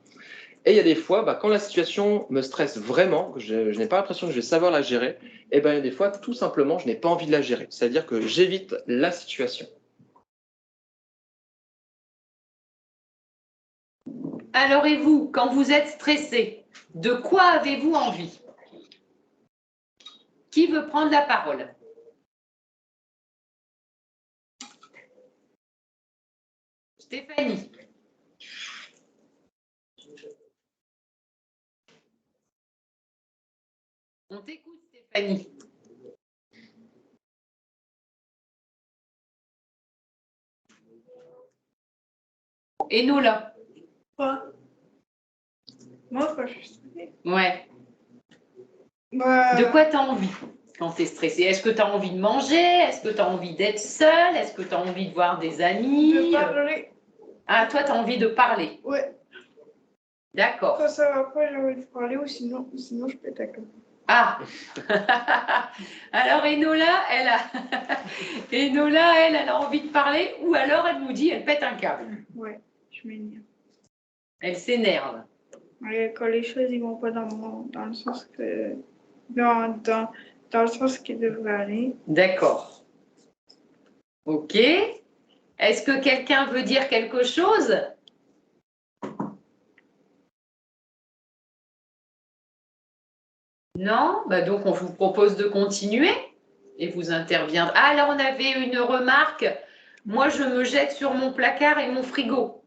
B: Et il y a des fois, quand la situation me stresse vraiment, que je n'ai pas l'impression que je vais savoir la gérer, il y a des fois, tout simplement, je n'ai pas envie de la gérer. C'est-à-dire que j'évite la situation.
A: Alors, et vous, quand vous êtes stressé, de quoi avez-vous envie? Qui veut prendre la parole? Stéphanie. On t'écoute, Stéphanie. Et nous, là?
G: Quoi? Moi, quand je suis stressée.
A: Ouais. De quoi tu as envie quand tu es stressée? Est-ce que tu as envie de manger? Est-ce que tu as envie d'être seule? Est-ce que tu as envie de voir des amis?
G: De parler.
A: Ah, toi, tu as envie de parler?
G: Ouais.
A: D'accord.
G: Quand ça va pas, j'ai envie de parler ou sinon je pète un câble.
A: Ah. Alors Enola, elle a envie de parler ou alors elle nous dit elle pète un câble.
G: Ouais, je m'énerve.
A: Elle s'énerve.
G: Ouais, quand les choses ne vont pas dans le sens que dans le sens qu'ils devraient aller.
A: D'accord. Ok. Est-ce que quelqu'un veut dire quelque chose? Non? Donc on vous propose de continuer et vous interviendrez. Ah, alors on avait une remarque. Moi, je me jette sur mon placard et mon frigo.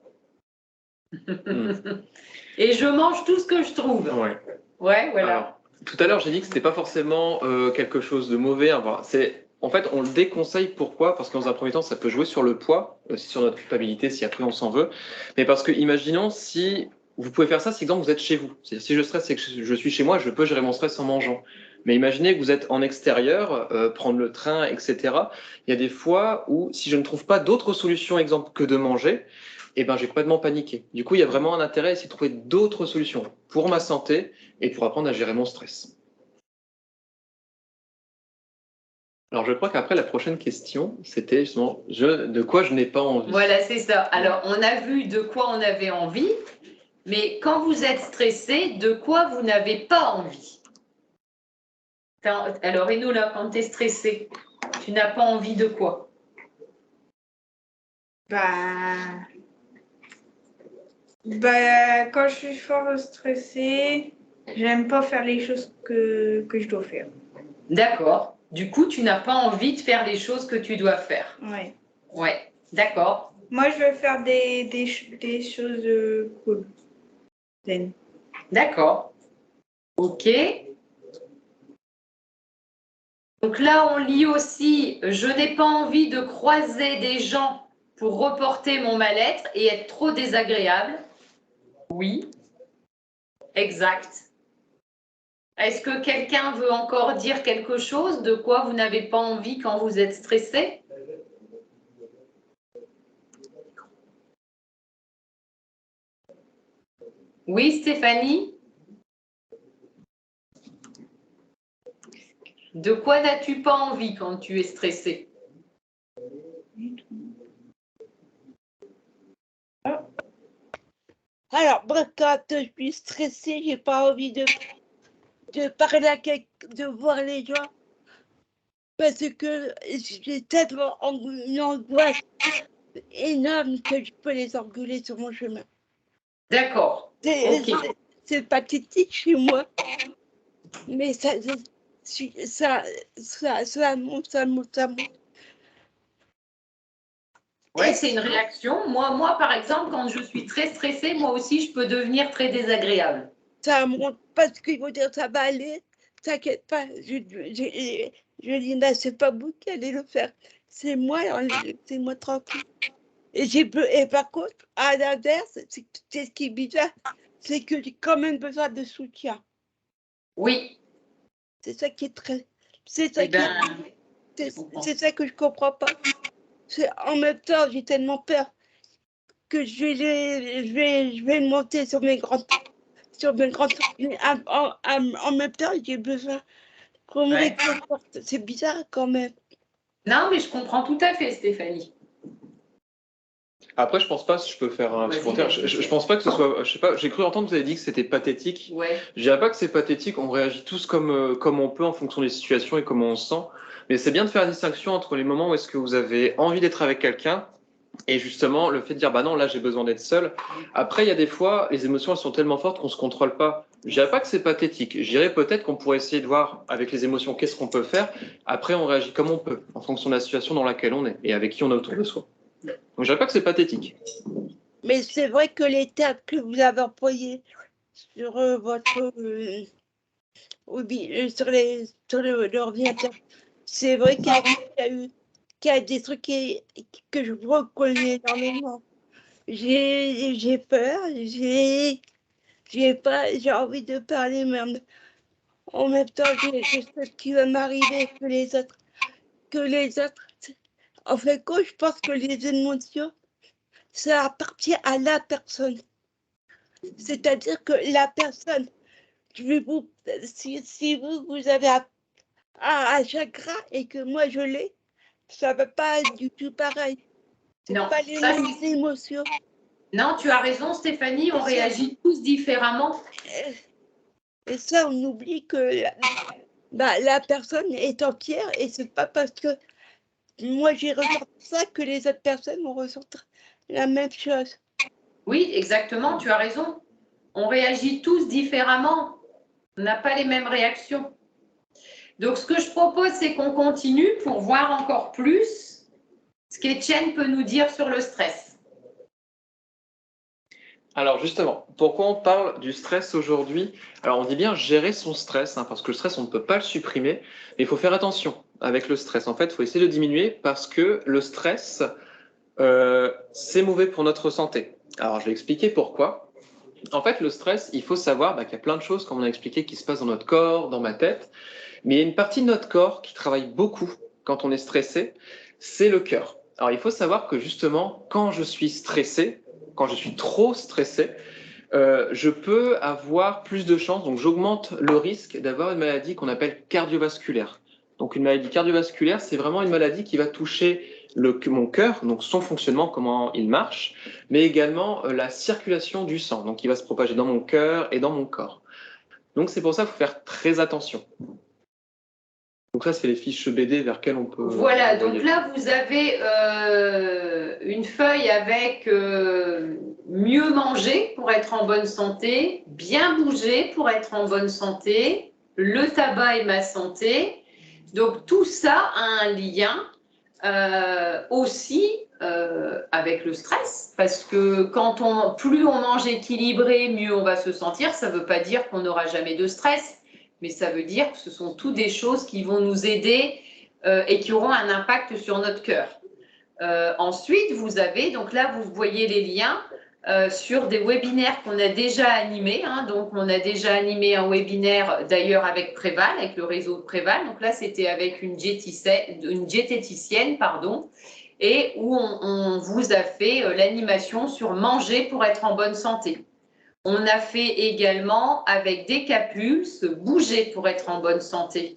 A: Et je mange tout ce que je trouve. Ouais, voilà.
B: Alors, tout à l'heure, j'ai dit que c'était pas forcément quelque chose de mauvais. En fait, on le déconseille. Pourquoi? Parce que dans un premier temps, ça peut jouer sur le poids, aussi sur notre culpabilité, si après on s'en veut. Mais parce que, imaginons si vous pouvez faire ça, si exemple vous êtes chez vous. C'est-à-dire, si je stresse et que je suis chez moi, je peux gérer mon stress en mangeant. Mais imaginez que vous êtes en extérieur, prendre le train, etc. Il y a des fois où, si je ne trouve pas d'autre solution, exemple, que de manger, j'ai complètement paniqué. Du coup, il y a vraiment un intérêt à essayer de trouver d'autres solutions pour ma santé et pour apprendre à gérer mon stress. Alors, je crois qu'après, la prochaine question, c'était justement de quoi je n'ai pas envie.
A: Voilà, c'est ça. Alors, on a vu de quoi on avait envie, mais quand vous êtes stressé, de quoi vous n'avez pas envie? Alors, Enola, quand tu es stressé, tu n'as pas envie de quoi?
G: Quand je suis fort stressée, j'aime pas faire les choses que je dois faire.
A: D'accord. Du coup, tu n'as pas envie de faire les choses que tu dois faire.
G: Ouais.
A: Ouais, d'accord.
G: Moi, je veux faire des choses cool. Zen.
A: D'accord. Ok. Donc là, on lit aussi « Je n'ai pas envie de croiser des gens pour reporter mon mal-être et être trop désagréable. » Oui, exact. Est-ce que quelqu'un veut encore dire quelque chose de quoi vous n'avez pas envie quand vous êtes stressé? Oui, Stéphanie? De quoi n'as-tu pas envie quand tu es stressé?
D: Alors, moi, quand je suis stressée, j'ai pas envie de parler à quelqu'un, de voir les gens, parce que j'ai tellement une angoisse énormes que je peux les engueuler sur mon chemin.
A: D'accord. Ok.
D: C'est pathétique chez moi, mais ça monte.
A: Ouais, c'est une réaction. Moi, par exemple, quand je suis très stressée, moi aussi, je peux devenir très désagréable.
D: Ça monte parce qu'il faut dire ça va aller, t'inquiète pas. Je dis, là, c'est pas vous qui allez le faire, c'est moi, laissez-moi tranquille. Et par contre, à l'inverse, c'est ce qui est bizarre, c'est que j'ai quand même besoin de soutien.
A: Oui.
D: C'est ça qui est très. C'est ça, c'est ça que je comprends pas. En même temps, j'ai tellement peur que je vais monter sur mes grandes. En même temps, j'ai besoin qu'on me réconforte. C'est bizarre quand même.
A: Non, mais je comprends tout à fait, Stéphanie.
B: Après, je pense pas, si je peux faire un petit commentaire, je pense pas que ce soit, je sais pas, j'ai cru entendre que vous avez dit que c'était pathétique.
A: Ouais.
B: Je dirais pas que c'est pathétique, on réagit tous comme on peut en fonction des situations et comment on se sent. Mais c'est bien de faire la distinction entre les moments où est-ce que vous avez envie d'être avec quelqu'un et justement le fait de dire bah non, là j'ai besoin d'être seul. Après, il y a des fois, les émotions elles sont tellement fortes qu'on se contrôle pas. Je dirais pas que c'est pathétique. Je dirais peut-être qu'on pourrait essayer de voir avec les émotions qu'est-ce qu'on peut faire. Après, on réagit comme on peut en fonction de la situation dans laquelle on est et avec qui on est autour de soi. Donc, je dirais pas que c'est pathétique.
D: Mais c'est vrai que les termes que vous avez employés sur votre sur l'ordinateur, c'est vrai qu'il y a des trucs que je reconnais énormément. J'ai peur, j'ai envie de parler, mais en même temps, je sais ce qui va m'arriver que les autres. En fait, quand je pense que les émotions, ça appartient à la personne. C'est-à-dire que la personne, si vous avez un chagrin et que moi je l'ai, ça ne va pas être du tout pareil. C'est pas les mêmes émotions.
A: Non, tu as raison, Stéphanie, on réagit tous différemment.
D: Et ça, on oublie que la personne est entière et c'est pas parce que moi j'ai ressenti ça que les autres personnes vont ressentir la même chose.
A: Oui, exactement, tu as raison. On réagit tous différemment. On n'a pas les mêmes réactions. Donc, ce que je propose, c'est qu'on continue pour voir encore plus ce qu'Étienne peut nous dire sur le stress.
B: Alors justement, pourquoi on parle du stress aujourd'hui? Alors on dit bien gérer son stress, hein, parce que le stress, on ne peut pas le supprimer, mais il faut faire attention avec le stress. En fait, il faut essayer de diminuer parce que le stress, c'est mauvais pour notre santé. Alors je vais expliquer pourquoi. En fait, le stress, il faut savoir qu'il y a plein de choses, comme on a expliqué, qui se passent dans notre corps, dans ma tête, mais il y a une partie de notre corps qui travaille beaucoup quand on est stressé, c'est le cœur. Alors il faut savoir que justement, quand je suis stressé, quand je suis trop stressé, je peux avoir plus de chances, donc j'augmente le risque d'avoir une maladie qu'on appelle cardiovasculaire. Donc une maladie cardiovasculaire, c'est vraiment une maladie qui va toucher mon cœur, donc son fonctionnement, comment il marche, mais également la circulation du sang, donc il va se propager dans mon cœur et dans mon corps. Donc c'est pour ça qu'il faut faire très attention. Donc ça, c'est les fiches BD vers lesquelles on peut...
A: Voilà, donc là, vous avez une feuille avec mieux manger pour être en bonne santé, bien bouger pour être en bonne santé, le tabac et ma santé. Donc tout ça a un lien aussi avec le stress, parce que plus on mange équilibré, mieux on va se sentir. Ça ne veut pas dire qu'on n'aura jamais de stress, mais ça veut dire que ce sont toutes des choses qui vont nous aider et qui auront un impact sur notre cœur. Ensuite, vous avez, donc là, vous voyez les liens sur des webinaires qu'on a déjà animés. Hein, donc, on a déjà animé un webinaire, d'ailleurs, avec Préval, avec le réseau de Préval. Donc là, c'était avec une diététicienne, et où on vous a fait l'animation sur manger pour être en bonne santé. On a fait également avec Decapulse, bouger pour être en bonne santé.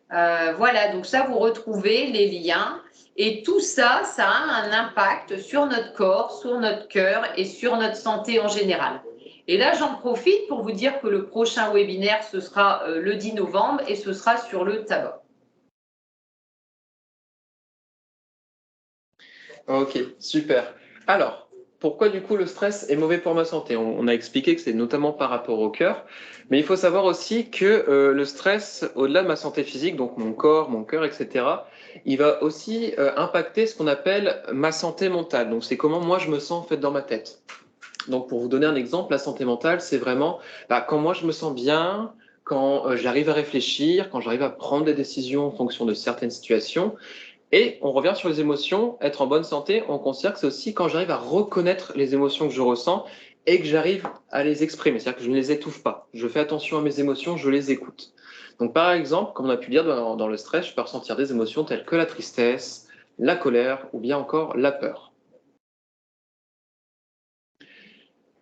A: Voilà, donc ça, vous retrouvez les liens. Et tout ça, ça a un impact sur notre corps, sur notre cœur et sur notre santé en général. Et là, j'en profite pour vous dire que le prochain webinaire, ce sera le 10 novembre et ce sera sur le tabac.
B: Ok, super. Alors, pourquoi du coup le stress est mauvais pour ma santé? On a expliqué que c'est notamment par rapport au cœur, mais il faut savoir aussi que le stress, au-delà de ma santé physique, donc mon corps, mon cœur, etc., il va aussi impacter ce qu'on appelle ma santé mentale. Donc c'est comment moi je me sens en fait dans ma tête. Donc pour vous donner un exemple, la santé mentale, c'est vraiment quand moi je me sens bien, quand j'arrive à réfléchir, quand j'arrive à prendre des décisions en fonction de certaines situations. Et on revient sur les émotions, être en bonne santé, on considère que c'est aussi quand j'arrive à reconnaître les émotions que je ressens et que j'arrive à les exprimer, c'est-à-dire que je ne les étouffe pas. Je fais attention à mes émotions, je les écoute. Donc par exemple, comme on a pu le dire dans le stress, je peux ressentir des émotions telles que la tristesse, la colère ou bien encore la peur.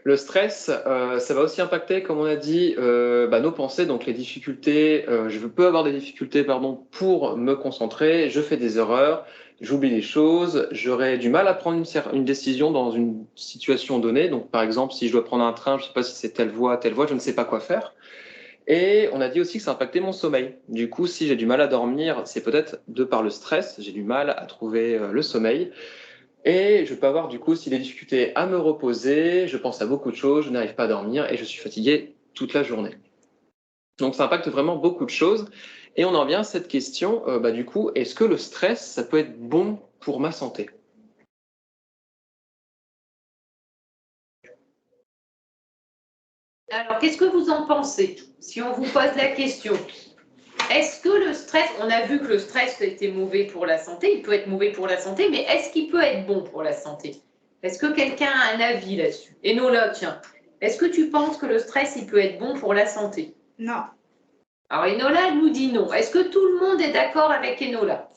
B: Le stress, ça va aussi impacter, comme on a dit, nos pensées, donc les difficultés. Je peux avoir des difficultés, pour me concentrer. Je fais des erreurs, j'oublie des choses. J'aurai du mal à prendre une décision dans une situation donnée. Donc, par exemple, si je dois prendre un train, je ne sais pas si c'est telle voie, je ne sais pas quoi faire. Et on a dit aussi que ça impactait mon sommeil. Du coup, si j'ai du mal à dormir, c'est peut-être de par le stress. J'ai du mal à trouver le sommeil. Et je peux avoir du coup aussi des difficultés à me reposer, je pense à beaucoup de choses, je n'arrive pas à dormir et je suis fatigué toute la journée. Donc ça impacte vraiment beaucoup de choses. Et on en vient à cette question, du coup, est-ce que le stress, ça peut être bon pour ma santé?
A: Alors, qu'est-ce que vous en pensez si on vous pose la question? Est-ce que le stress, on a vu que le stress était mauvais pour la santé, il peut être mauvais pour la santé, mais est-ce qu'il peut être bon pour la santé? Est-ce que quelqu'un a un avis là-dessus? Enola, tiens, est-ce que tu penses que le stress, il peut être bon pour la santé?
G: Non.
A: Alors Enola, elle nous dit non. Est-ce que tout le monde est d'accord avec Enola?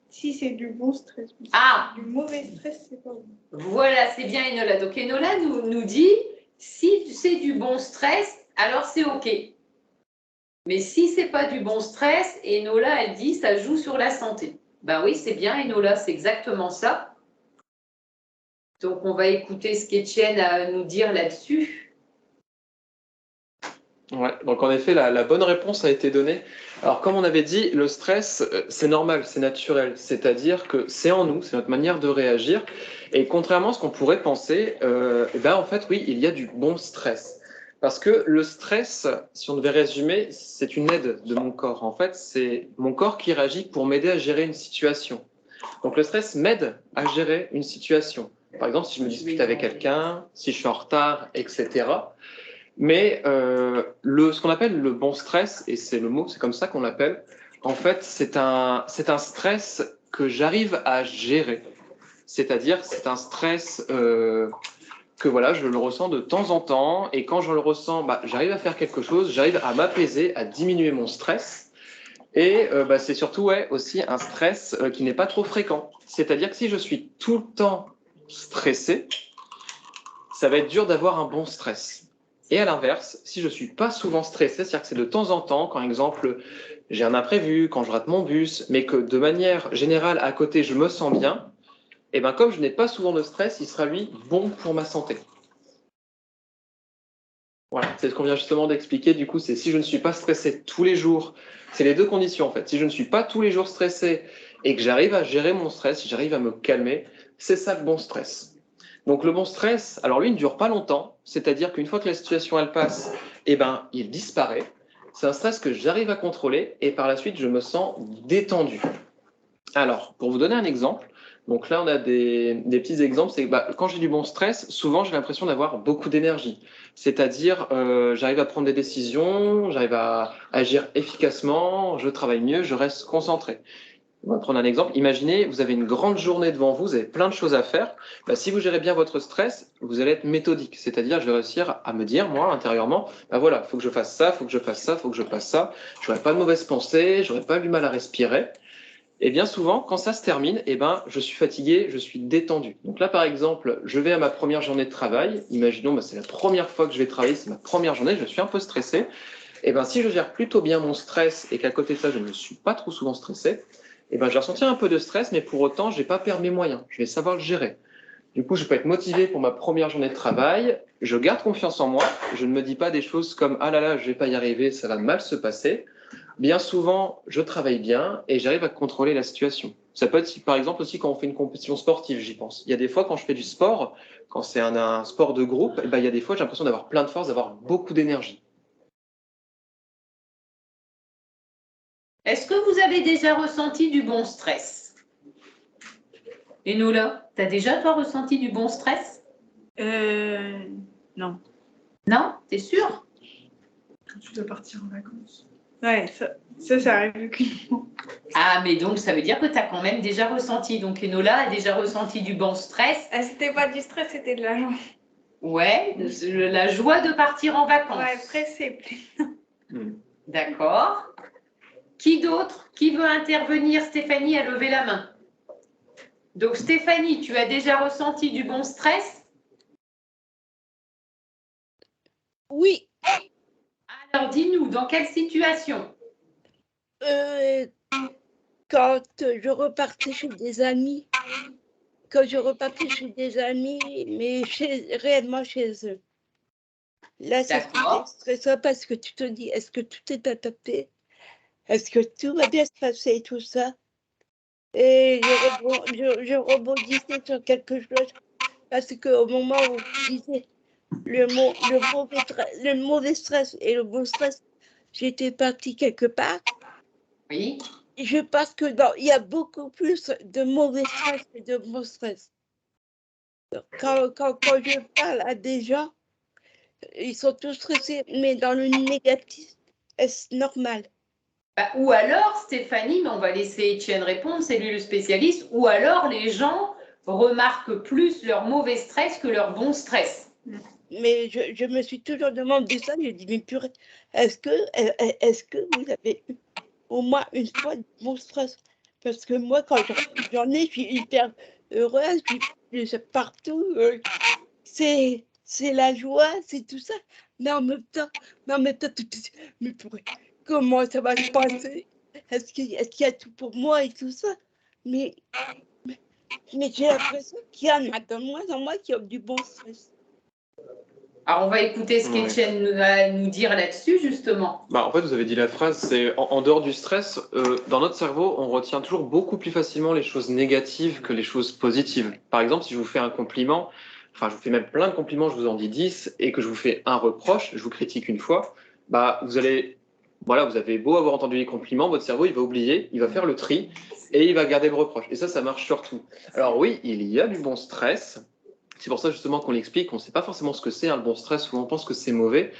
G: Si c'est du bon stress.
A: Ah,
G: du mauvais stress, c'est pas bon.
A: Voilà, c'est bien Enola. Donc Enola nous dit, si c'est du bon stress, alors c'est OK. Mais si c'est pas du bon stress, Enola, elle dit, ça joue sur la santé. Ben oui, c'est bien Enola, c'est exactement ça. Donc on va écouter ce qu'Étienne a à nous dire là-dessus.
B: Ouais, donc en effet, la bonne réponse a été donnée. Alors comme on avait dit, le stress, c'est normal, c'est naturel, c'est-à-dire que c'est en nous, c'est notre manière de réagir. Et contrairement à ce qu'on pourrait penser, en fait, oui, il y a du bon stress. Parce que le stress, si on devait résumer, c'est une aide de mon corps. En fait, c'est mon corps qui réagit pour m'aider à gérer une situation. Donc le stress m'aide à gérer une situation. Par exemple, si je me dispute avec quelqu'un, si je suis en retard, etc. Mais ce qu'on appelle le bon stress, et c'est le mot, c'est comme ça qu'on l'appelle, en fait, c'est un stress que j'arrive à gérer. C'est-à-dire, c'est un stress que voilà, je le ressens de temps en temps, et quand je le ressens, j'arrive à faire quelque chose, j'arrive à m'apaiser, à diminuer mon stress. Et c'est surtout aussi un stress qui n'est pas trop fréquent. C'est-à-dire que si je suis tout le temps stressé, ça va être dur d'avoir un bon stress. Et à l'inverse, si je ne suis pas souvent stressé, c'est-à-dire que c'est de temps en temps, quand, par exemple, j'ai un imprévu, quand je rate mon bus, mais que de manière générale, à côté, je me sens bien, et bien comme je n'ai pas souvent de stress, il sera, lui, bon pour ma santé. Voilà, c'est ce qu'on vient justement d'expliquer. Du coup, c'est si je ne suis pas stressé tous les jours, c'est les deux conditions en fait. Si je ne suis pas tous les jours stressé et que j'arrive à gérer mon stress, si j'arrive à me calmer, c'est ça le bon stress. Donc le bon stress, alors lui, il ne dure pas longtemps, c'est-à-dire qu'une fois que la situation elle passe, il disparaît. C'est un stress que j'arrive à contrôler et par la suite, je me sens détendu. Alors, pour vous donner un exemple, donc là, on a des petits exemples. C'est quand j'ai du bon stress, souvent, j'ai l'impression d'avoir beaucoup d'énergie. C'est-à-dire, j'arrive à prendre des décisions, j'arrive à agir efficacement, je travaille mieux, je reste concentré. On va prendre un exemple. Imaginez, vous avez une grande journée devant vous, vous avez plein de choses à faire. Si vous gérez bien votre stress, vous allez être méthodique. C'est-à-dire, je vais réussir à me dire, moi, intérieurement, voilà, il faut que je fasse ça, il faut que je fasse ça, il faut que je fasse ça. Je n'aurai pas de mauvaises pensées, je n'aurai pas du mal à respirer. Et bien souvent, quand ça se termine, je suis fatigué, je suis détendu. Donc là, par exemple, je vais à ma première journée de travail. Imaginons, c'est la première fois que je vais travailler, c'est ma première journée, je suis un peu stressé. Si je gère plutôt bien mon stress et qu'à côté de ça, je ne suis pas trop souvent stressé, je vais ressentir un peu de stress, mais pour autant, je ne vais pas perdre mes moyens. Je vais savoir le gérer. Du coup, je peux être motivé pour ma première journée de travail. Je garde confiance en moi. Je ne me dis pas des choses comme « Ah là là, je ne vais pas y arriver, ça va mal se passer ». Bien souvent, je travaille bien et j'arrive à contrôler la situation. Ça peut être, par exemple, aussi quand on fait une compétition sportive, j'y pense. Il y a des fois, quand je fais du sport, quand c'est un sport de groupe, eh ben, il y a des fois, j'ai l'impression d'avoir plein de force, d'avoir beaucoup d'énergie.
A: Est-ce que vous avez déjà ressenti du bon stress? Enola, tu as déjà, toi, ressenti du bon stress?
G: Non.
A: Non? T'es sûre?
G: Quand tu dois partir en vacances. Ouais, ça arrive qu'une fois.
A: Ah, mais donc, ça veut dire que tu as quand même déjà ressenti. Donc, Enola a déjà ressenti du bon stress.
G: C'était pas du stress, c'était de la joie.
A: Ouais, la joie de partir en vacances.
G: Ouais, pressé.
A: D'accord. Qui d'autre? Qui veut intervenir? Stéphanie a levé la main. Donc, Stéphanie, tu as déjà ressenti du bon stress?
D: Oui.
A: Alors, dis-nous, dans quelle situation?
D: Quand je repartais chez des amis. Quand je repartais chez des amis, mais réellement chez eux. Là, ça c'était stressant parce que tu te dis, est-ce que tout est adapté? Est-ce que tout va bien se passer et tout ça? Et je rebondissais sur quelque chose parce qu'au moment où je disais le mauvais stress et le bon stress, j'étais partie quelque part.
A: Oui.
D: Je pense que il y a beaucoup plus de mauvais stress que de bon stress. Quand je parle à des gens, ils sont tous stressés, mais dans le négatif, est-ce normal?
A: Bah, ou alors, Stéphanie, mais on va laisser Étienne répondre, c'est lui le spécialiste, ou alors les gens remarquent plus leur mauvais stress que leur bon stress.
D: Mais je me suis toujours demandé ça, j'ai dit, mais purée, est-ce que vous avez eu au moins une fois de bon stress? Parce que moi, quand j'en ai, je suis hyper heureuse, je suis partout, c'est la joie, c'est tout ça. Mais en même temps, mais purée, comment ça va se passer? Est-ce qu'il y a tout pour moi et tout ça? Mais j'ai l'impression qu'il y en a de moins en moins qui ont du bon stress.
A: Alors, on va écouter ce qu'Étienne va nous dire là-dessus, justement.
B: En fait, vous avez dit la phrase, c'est en dehors du stress, dans notre cerveau, on retient toujours beaucoup plus facilement les choses négatives que les choses positives. Par exemple, si je vous fais un compliment, enfin, je vous fais même plein de compliments, je vous en dis 10, et que je vous fais un reproche, je vous critique une fois, vous allez, voilà, vous avez beau avoir entendu les compliments, votre cerveau, il va oublier, il va faire le tri, et il va garder le reproche. Et ça marche surtout. Alors oui, il y a du bon stress. C'est pour ça justement qu'on l'explique, on ne sait pas forcément ce que c'est, le bon stress, souvent on pense que c'est mauvais.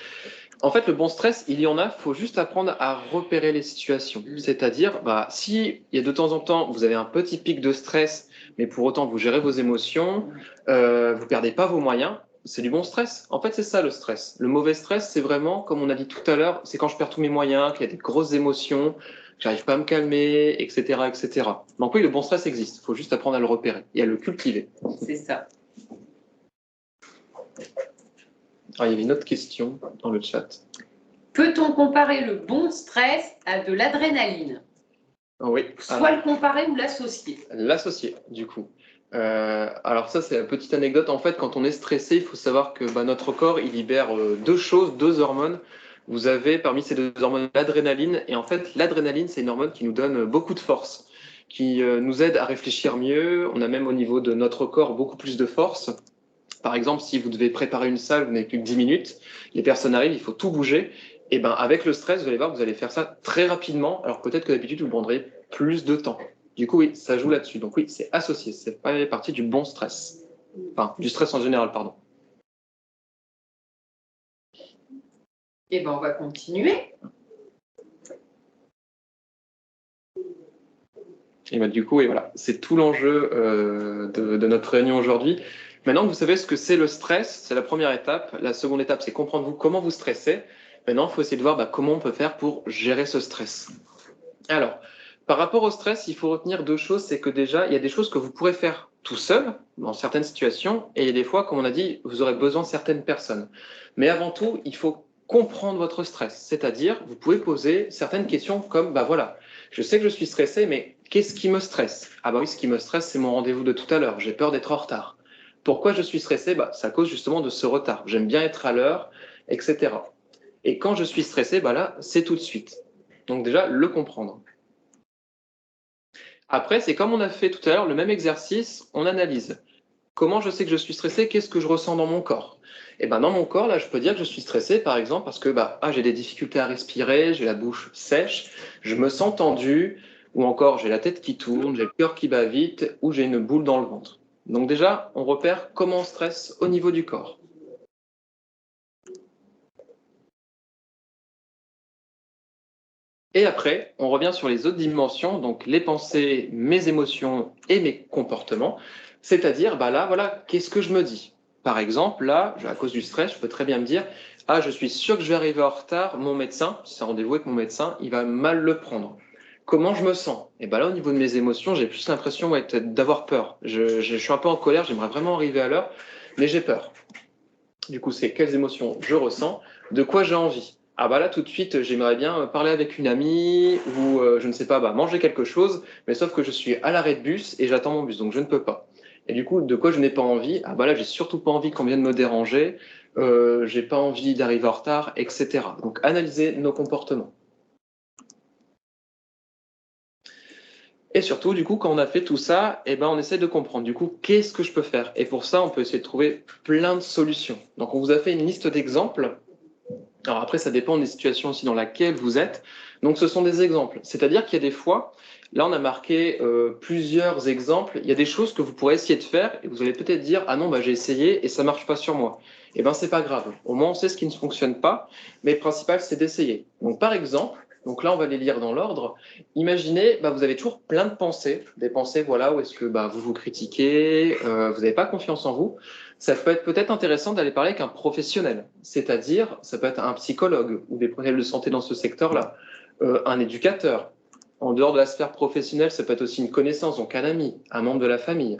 B: En fait, le bon stress, il y en a, il faut juste apprendre à repérer les situations. C'est-à-dire, si il y a de temps en temps, vous avez un petit pic de stress, mais pour autant vous gérez vos émotions, vous ne perdez pas vos moyens, c'est du bon stress. En fait, c'est ça le stress. Le mauvais stress, c'est vraiment, comme on a dit tout à l'heure, c'est quand je perds tous mes moyens, qu'il y a des grosses émotions, que j'arrive pas à me calmer, etc., etc. Donc oui, le bon stress existe, il faut juste apprendre à le repérer et à le cultiver.
A: C'est ça.
B: Alors, il y avait une autre question dans le chat.
A: Peut-on comparer le bon stress à de l'adrénaline?
B: Oui.
A: Soit le comparer ou l'associer.
B: L'associer, du coup. Alors ça, c'est la petite anecdote. En fait, quand on est stressé, il faut savoir que notre corps, il libère deux hormones. Vous avez parmi ces deux hormones l'adrénaline. Et en fait, l'adrénaline, c'est une hormone qui nous donne beaucoup de force, qui nous aide à réfléchir mieux. On a même au niveau de notre corps beaucoup plus de force. Par exemple, si vous devez préparer une salle, vous n'avez plus que 10 minutes, les personnes arrivent, il faut tout bouger. Et avec le stress, vous allez voir, vous allez faire ça très rapidement, alors peut-être que d'habitude, vous prendrez plus de temps. Du coup, oui, ça joue là-dessus. Donc oui, c'est associé, c'est pas partie du bon stress. Enfin, du stress en général, pardon.
A: Et on va continuer.
B: Et du coup, et voilà, c'est tout l'enjeu de notre réunion aujourd'hui. Maintenant que vous savez ce que c'est le stress, c'est la première étape. La seconde étape, c'est comprendre comment vous stressez. Maintenant, il faut essayer de voir comment on peut faire pour gérer ce stress. Alors, par rapport au stress, il faut retenir deux choses. C'est que déjà, il y a des choses que vous pourrez faire tout seul, dans certaines situations, et il y a des fois, comme on a dit, vous aurez besoin de certaines personnes. Mais avant tout, il faut comprendre votre stress. C'est-à-dire, vous pouvez poser certaines questions comme, voilà, je sais que je suis stressé, mais qu'est-ce qui me stresse? Ah oui, ce qui me stresse, c'est mon rendez-vous de tout à l'heure. J'ai peur d'être en retard. Pourquoi je suis stressé? C'est à cause justement de ce retard. J'aime bien être à l'heure, etc. Et quand je suis stressé, là, c'est tout de suite. Donc déjà, le comprendre. Après, c'est comme on a fait tout à l'heure le même exercice, on analyse. Comment je sais que je suis stressé? Qu'est-ce que je ressens dans mon corps? Et ben dans mon corps, là, je peux dire que je suis stressé, par exemple, parce que j'ai des difficultés à respirer, j'ai la bouche sèche, je me sens tendu, ou encore j'ai la tête qui tourne, j'ai le cœur qui bat vite, ou j'ai une boule dans le ventre. Donc déjà, on repère comment on stresse au niveau du corps. Et après, on revient sur les autres dimensions, donc les pensées, mes émotions et mes comportements. C'est-à-dire, là, voilà, qu'est-ce que je me dis? Par exemple, là, à cause du stress, je peux très bien me dire, ah, je suis sûr que je vais arriver en retard, mon médecin, si c'est un rendez-vous avec mon médecin, il va mal le prendre. Comment je me sens? Et là, au niveau de mes émotions, j'ai plus l'impression d'avoir peur. Je suis un peu en colère, j'aimerais vraiment arriver à l'heure, mais j'ai peur. Du coup, c'est quelles émotions je ressens, de quoi j'ai envie. Ah là, tout de suite, j'aimerais bien parler avec une amie ou, je ne sais pas, manger quelque chose, mais sauf que je suis à l'arrêt de bus et j'attends mon bus, donc je ne peux pas. Et du coup, de quoi je n'ai pas envie? Là, j'ai surtout pas envie qu'on vienne me déranger, j'ai pas envie d'arriver en retard, etc. Donc, analyser nos comportements. Et surtout, du coup, quand on a fait tout ça, on essaie de comprendre, du coup, qu'est-ce que je peux faire? Et pour ça, on peut essayer de trouver plein de solutions. Donc, on vous a fait une liste d'exemples. Alors après, ça dépend des situations aussi dans lesquelles vous êtes. Donc, ce sont des exemples. C'est-à-dire qu'il y a des fois, là, on a marqué plusieurs exemples. Il y a des choses que vous pourrez essayer de faire et vous allez peut-être dire, ah non, j'ai essayé et ça marche pas sur moi. C'est pas grave. Au moins, on sait ce qui ne fonctionne pas. Mais le principal, c'est d'essayer. Donc, par exemple, donc là, on va les lire dans l'ordre. Imaginez, vous avez toujours plein de pensées. Des pensées, voilà, où est-ce que vous vous critiquez, vous n'avez pas confiance en vous. Ça peut être peut-être intéressant d'aller parler avec un professionnel, c'est-à-dire ça peut être un psychologue ou des professionnels de santé dans ce secteur-là, un éducateur. En dehors de la sphère professionnelle, ça peut être aussi une connaissance, donc un ami, un membre de la famille.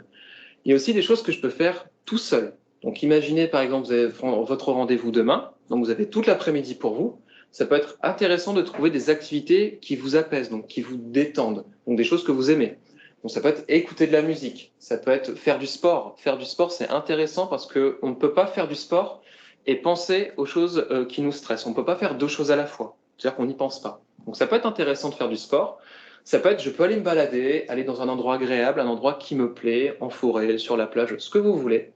B: Il y a aussi des choses que je peux faire tout seul. Donc imaginez par exemple, vous avez votre rendez-vous demain, donc vous avez toute l'après-midi pour vous. Ça peut être intéressant de trouver des activités qui vous apaisent, donc qui vous détendent, donc des choses que vous aimez. Donc ça peut être écouter de la musique, ça peut être faire du sport. Faire du sport, c'est intéressant parce qu'on ne peut pas faire du sport et penser aux choses qui nous stressent. On ne peut pas faire deux choses à la fois, c'est-à-dire qu'on n'y pense pas. Donc ça peut être intéressant de faire du sport. Ça peut être, je peux aller me balader, aller dans un endroit agréable, un endroit qui me plaît, en forêt, sur la plage, ce que vous voulez.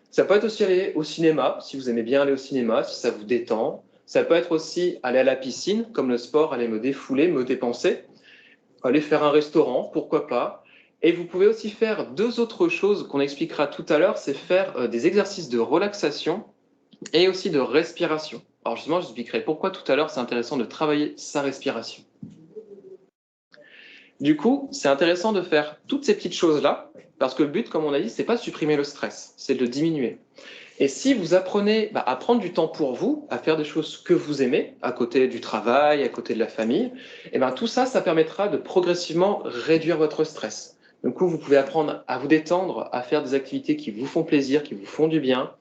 B: Ça peut être aussi aller au cinéma, si vous aimez bien aller au cinéma, si ça vous détend. Ça peut être aussi aller à la piscine, comme le sport, aller me défouler, me dépenser. Aller faire un restaurant, pourquoi pas. Et vous pouvez aussi faire deux autres choses qu'on expliquera tout à l'heure, c'est faire des exercices de relaxation et aussi de respiration. Alors justement, je vous expliquerai pourquoi tout à l'heure c'est intéressant de travailler sa respiration. Du coup, c'est intéressant de faire toutes ces petites choses-là, parce que le but, comme on a dit, c'est pas de supprimer le stress, c'est de le diminuer. Et si vous apprenez à prendre du temps pour vous, à faire des choses que vous aimez, à côté du travail, à côté de la famille, tout ça, ça permettra de progressivement réduire votre stress. Du coup, vous pouvez apprendre à vous détendre, à faire des activités qui vous font plaisir, qui vous font du bien.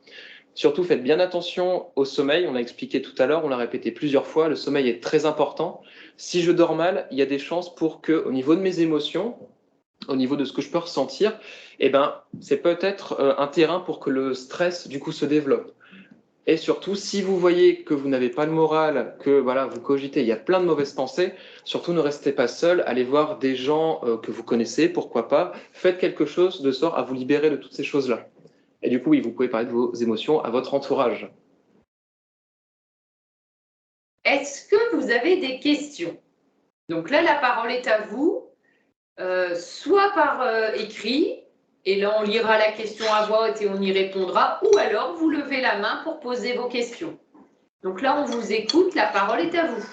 B: Surtout, faites bien attention au sommeil. On l'a expliqué tout à l'heure, on l'a répété plusieurs fois, le sommeil est très important. Si je dors mal, il y a des chances pour que, au niveau de mes émotions, au niveau de ce que je peux ressentir, c'est peut-être un terrain pour que le stress, du coup, se développe. Et surtout, si vous voyez que vous n'avez pas le moral, que vous cogitez, il y a plein de mauvaises pensées, surtout ne restez pas seul, allez voir des gens que vous connaissez, pourquoi pas, faites quelque chose de sorte à vous libérer de toutes ces choses-là. Et du coup, oui, vous pouvez parler de vos émotions à votre entourage.
A: Est-ce que vous avez des questions? Donc là, la parole est à vous, soit par écrit, et là on lira la question à voix haute et on y répondra, ou alors vous levez la main pour poser vos questions. Donc là, on vous écoute, la parole est à vous.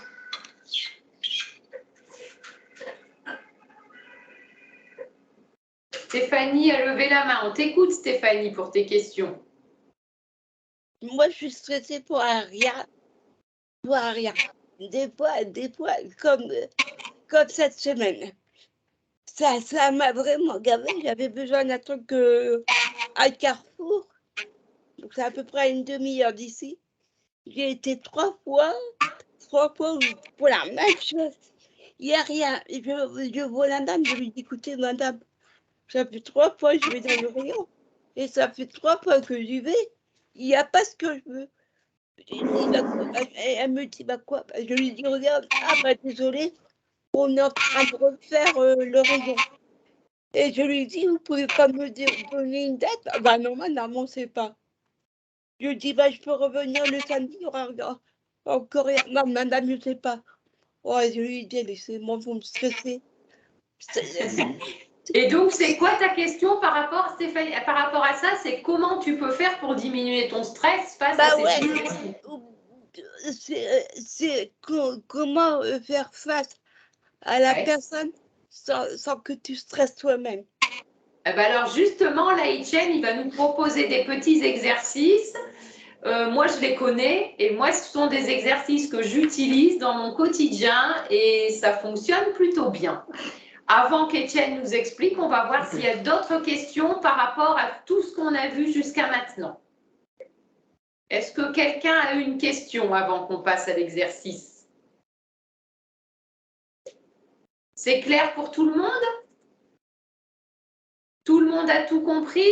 A: Stéphanie a levé la main. On t'écoute, Stéphanie, pour tes questions.
D: Moi, je suis stressée pour rien. Pour rien. Des fois, comme cette semaine. Ça m'a vraiment gavé. J'avais besoin d'un truc à Carrefour. Donc, c'est à peu près une demi-heure d'ici. J'ai été trois fois pour la même chose. Il n'y a rien. Je vois la dame, je lui dis, écoutez, madame, ça fait 3 fois que je vais dans le rayon. Et ça fait 3 fois que j'y vais. Il n'y a pas ce que je veux. Elle me dit, quoi? Je lui dis, regarde, désolé, on est en train de refaire le rayon. Et je lui dis, vous pouvez pas me donner une date? Ah bah non, madame, on sait pas. Je lui dis, bah, je peux revenir le samedi, il y aura encore rien. Non, madame, je sais pas. Ouais, je lui dis, laissez-moi, vous me stressez.
A: Et donc, c'est quoi ta question par rapport, Stéphanie, par rapport à ça? C'est comment tu peux faire pour diminuer ton stress face à
D: Bah
A: ces
D: ouais,
A: situations?
D: c'est comment faire face à la
A: Ouais.
D: personne sans que tu stresses toi-même.
A: Eh ben alors justement, là, Etienne, il va nous proposer des petits exercices. Moi, je les connais et moi, ce sont des exercices que j'utilise dans mon quotidien et ça fonctionne plutôt bien. Avant qu'Étienne nous explique, on va voir s'il y a d'autres questions par rapport à tout ce qu'on a vu jusqu'à maintenant. Est-ce que quelqu'un a une question avant qu'on passe à l'exercice? C'est clair pour tout le monde? Tout le monde a tout compris?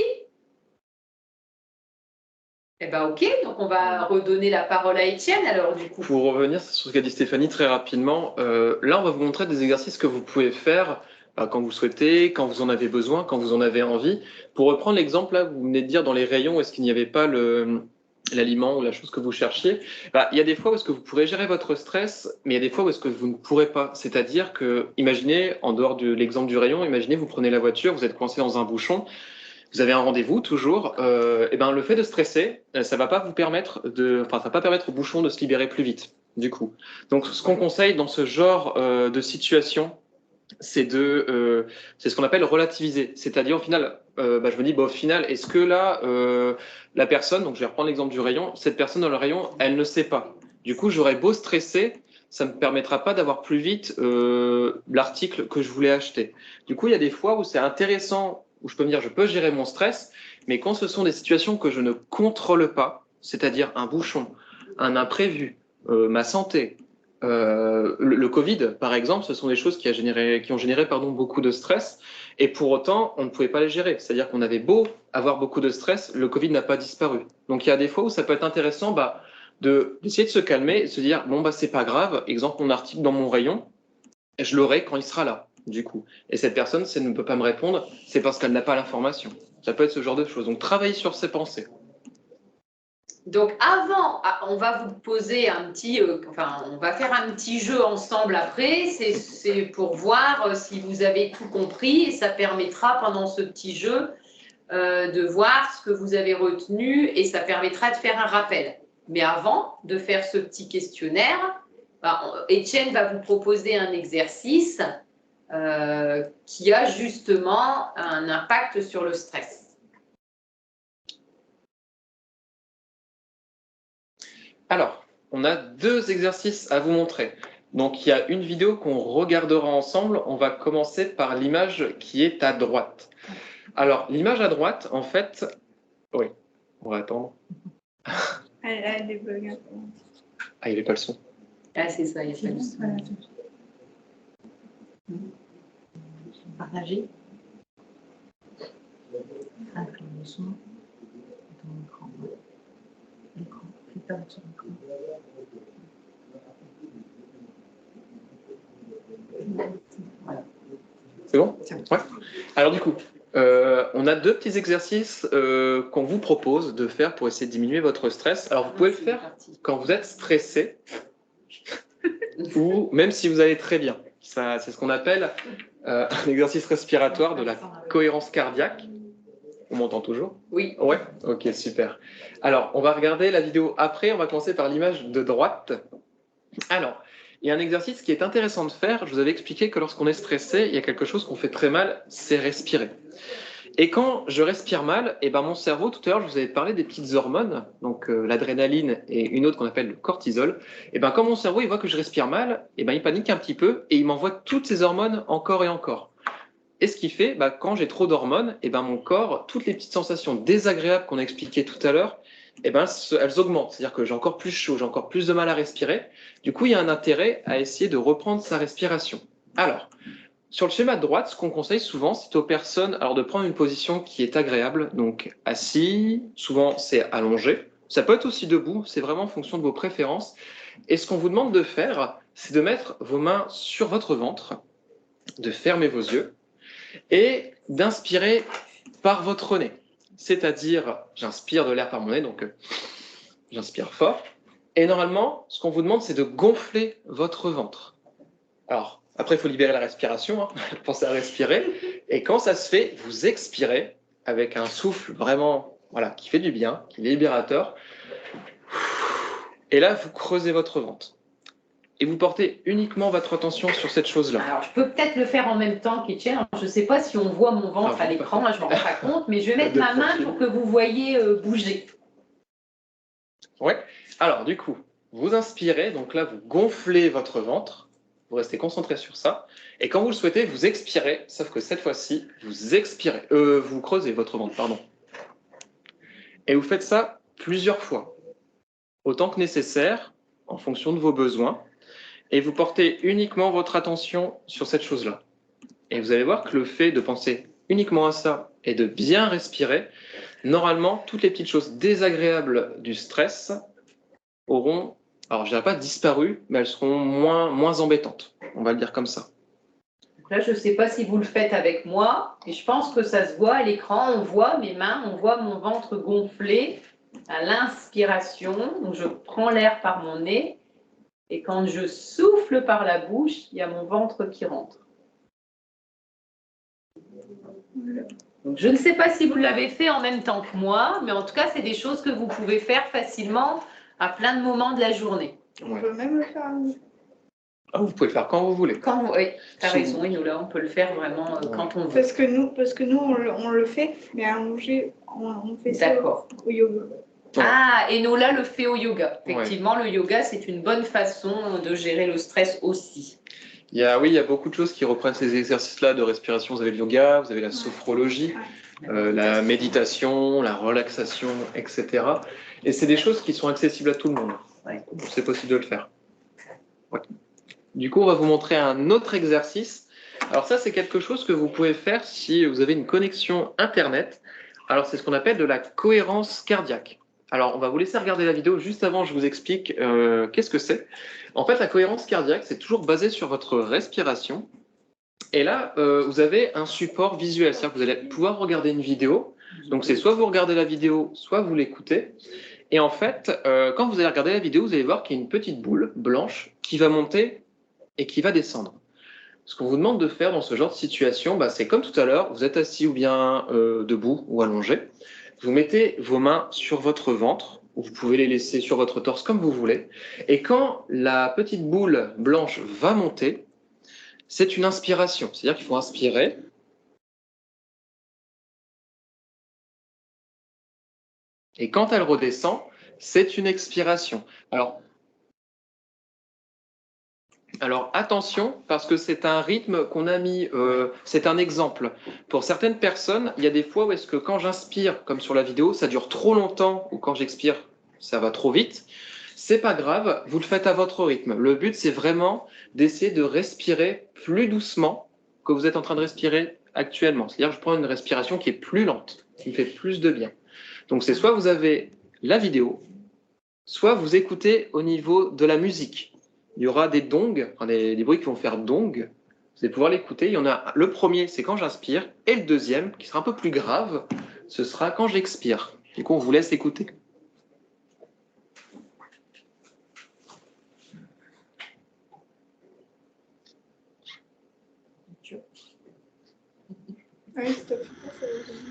A: Eh bien, ok, donc on va redonner la parole à Étienne alors du coup.
B: Pour revenir sur ce qu'a dit Stéphanie très rapidement, là on va vous montrer des exercices que vous pouvez faire quand vous souhaitez, quand vous en avez besoin, quand vous en avez envie. Pour reprendre l'exemple là, vous venez de dire dans les rayons, est-ce qu'il n'y avait pas l'aliment ou la chose que vous cherchiez? Il y a des fois où est-ce que vous pourrez gérer votre stress, mais il y a des fois où est-ce que vous ne pourrez pas. C'est-à-dire que, imaginez, en dehors de l'exemple du rayon, imaginez vous prenez la voiture, vous êtes coincé dans un bouchon, vous avez un rendez-vous toujours, et ben le fait de stresser, ça va pas vous permettre ça va pas permettre au bouchon de se libérer plus vite, du coup. Donc, ce qu'on conseille dans ce genre de situation, c'est c'est ce qu'on appelle relativiser. C'est-à-dire, au final, je me dis, au final, est-ce que là, la personne, donc je vais reprendre l'exemple du rayon, cette personne dans le rayon, elle ne sait pas. Du coup, j'aurais beau stresser, ça ne me permettra pas d'avoir plus vite l'article que je voulais acheter. Du coup, il y a des fois où c'est intéressant, où je peux me dire, je peux gérer mon stress, mais quand ce sont des situations que je ne contrôle pas, c'est-à-dire un bouchon, un imprévu, ma santé, le Covid, par exemple, ce sont des choses qui ont généré beaucoup de stress, et pour autant, on ne pouvait pas les gérer. C'est-à-dire qu'on avait beau avoir beaucoup de stress, le Covid n'a pas disparu. Donc il y a des fois où ça peut être intéressant d'essayer de se calmer et de se dire, c'est pas grave, exemple, mon article dans mon rayon, je l'aurai quand il sera là, du coup. Et cette personne, si elle ne peut pas me répondre, c'est parce qu'elle n'a pas l'information. Ça peut être ce genre de choses. Donc travailler sur ses pensées.
A: Donc avant, on va vous poser un petit, on va faire un petit jeu ensemble après, c'est pour voir si vous avez tout compris et ça permettra pendant ce petit jeu de voir ce que vous avez retenu et ça permettra de faire un rappel. Mais avant de faire ce petit questionnaire, Étienne va vous proposer un exercice qui a justement un impact sur le stress.
B: Alors, on a deux exercices à vous montrer. Donc, il y a une vidéo qu'on regardera ensemble. On va commencer par l'image qui est à droite. Alors, l'image à droite, en fait... Oui, on va attendre.
G: Elle a des bugs.
B: Ah, il n'y avait pas le son.
A: Ah, c'est ça, il y a pas le son.
H: Partager. Inclure le son. Ton écran. L'écran. Clique pas sur l'écran. Voilà.
B: C'est bon? Ouais. Alors du coup, on a deux petits exercices qu'on vous propose de faire pour essayer de diminuer votre stress. Alors vous pouvez le faire quand vous êtes stressé ou même si vous allez très bien. C'est ce qu'on appelle un exercice respiratoire de la cohérence cardiaque. On m'entend toujours?
A: Oui.
B: Ouais, ok, super. Alors, on va regarder la vidéo après. On va commencer par l'image de droite. Alors, il y a un exercice qui est intéressant de faire. Je vous avais expliqué que lorsqu'on est stressé, il y a quelque chose qu'on fait très mal, c'est respirer. Et quand je respire mal, mon cerveau, tout à l'heure, je vous avais parlé des petites hormones, donc l'adrénaline et une autre qu'on appelle le cortisol. Quand mon cerveau il voit que je respire mal, il panique un petit peu et il m'envoie toutes ces hormones encore et encore. Et ce qui fait, quand j'ai trop d'hormones, mon corps, toutes les petites sensations désagréables qu'on a expliquées tout à l'heure, elles augmentent. C'est-à-dire que j'ai encore plus chaud, j'ai encore plus de mal à respirer. Du coup, il y a un intérêt à essayer de reprendre sa respiration. Alors, sur le schéma de droite, ce qu'on conseille souvent, c'est aux personnes de prendre une position qui est agréable. Donc, assis, souvent c'est allongé. Ça peut être aussi debout, c'est vraiment en fonction de vos préférences. Et ce qu'on vous demande de faire, c'est de mettre vos mains sur votre ventre, de fermer vos yeux. Et d'inspirer par votre nez. C'est-à-dire, j'inspire de l'air par mon nez, donc j'inspire fort. Et normalement, ce qu'on vous demande, c'est de gonfler votre ventre. Alors, après, il faut libérer la respiration, hein. Pensez à respirer. Et quand ça se fait, vous expirez avec un souffle vraiment, voilà, qui fait du bien, qui est libérateur. Et là, vous creusez votre ventre. Et vous portez uniquement votre attention sur cette chose-là.
A: Alors, je peux peut-être le faire en même temps, Kitchen. Je ne sais pas si on voit mon ventre à l'écran, je ne m'en rends pas compte, mais je vais mettre ma main pour que vous voyez bouger.
B: Ouais. Alors, du coup, vous inspirez, donc là, vous gonflez votre ventre, vous restez concentré sur ça, et quand vous le souhaitez, vous expirez, sauf que cette fois-ci, vous expirez, vous creusez votre ventre, pardon. Et vous faites ça plusieurs fois, autant que nécessaire, en fonction de vos besoins, et vous portez uniquement votre attention sur cette chose-là. Et vous allez voir que le fait de penser uniquement à ça et de bien respirer, normalement, toutes les petites choses désagréables du stress auront, alors je dirais pas disparu, mais elles seront moins embêtantes. On va le dire comme ça.
A: Là, je ne sais pas si vous le faites avec moi, et je pense que ça se voit à l'écran. On voit mes mains, on voit mon ventre gonfler à l'inspiration. Donc, je prends l'air par mon nez, et quand je souffle par la bouche, il y a mon ventre qui rentre. Donc, je ne sais pas si vous l'avez fait en même temps que moi, mais en tout cas, c'est des choses que vous pouvez faire facilement à plein de moments de la journée.
G: On peut même le faire à nous.
B: Ah, vous pouvez le faire quand vous voulez.
A: Oui, tu as raison, et nous là, on peut le faire vraiment quand on veut.
G: Parce que nous on le fait, mais à manger, on fait ça au yoga.
A: Ah, et Nola le fait au yoga. Effectivement, le yoga, c'est une bonne façon de gérer le stress aussi.
B: Il y a beaucoup de choses qui reprennent ces exercices-là de respiration. Vous avez le yoga, vous avez la sophrologie, la méditation, la relaxation, etc. Et c'est des choses qui sont accessibles à tout le monde. Donc, c'est possible de le faire. Ouais. Du coup, on va vous montrer un autre exercice. Alors ça, c'est quelque chose que vous pouvez faire si vous avez une connexion Internet. Alors, c'est ce qu'on appelle de la cohérence cardiaque. Alors, on va vous laisser regarder la vidéo. Juste avant, je vous explique qu'est-ce que c'est. En fait, la cohérence cardiaque, c'est toujours basé sur votre respiration. Et là, vous avez un support visuel. C'est-à-dire que vous allez pouvoir regarder une vidéo. Donc, c'est soit vous regardez la vidéo, soit vous l'écoutez. Et en fait, quand vous allez regarder la vidéo, vous allez voir qu'il y a une petite boule blanche qui va monter et qui va descendre. Ce qu'on vous demande de faire dans ce genre de situation, c'est comme tout à l'heure, vous êtes assis ou bien debout ou allongé. Vous mettez vos mains sur votre ventre, ou vous pouvez les laisser sur votre torse comme vous voulez. Et quand la petite boule blanche va monter, c'est une inspiration. C'est-à-dire qu'il faut inspirer. Et quand elle redescend, c'est une expiration. Alors attention, parce que c'est un rythme qu'on a mis, c'est un exemple. Pour certaines personnes, il y a des fois où est-ce que quand j'inspire, comme sur la vidéo, ça dure trop longtemps, ou quand j'expire, ça va trop vite. C'est pas grave, vous le faites à votre rythme. Le but, c'est vraiment d'essayer de respirer plus doucement que vous êtes en train de respirer actuellement. C'est-à-dire, je prends une respiration qui est plus lente, qui me fait plus de bien. Donc c'est soit vous avez la vidéo, soit vous écoutez au niveau de la musique. Il y aura des dongs, des bruits qui vont faire dong. Vous allez pouvoir l'écouter. Il y en a le premier, c'est quand j'inspire, et le deuxième, qui sera un peu plus grave, ce sera quand j'expire. Du coup, on vous laisse écouter.
G: Oui, s'il te plaît, ça va bien.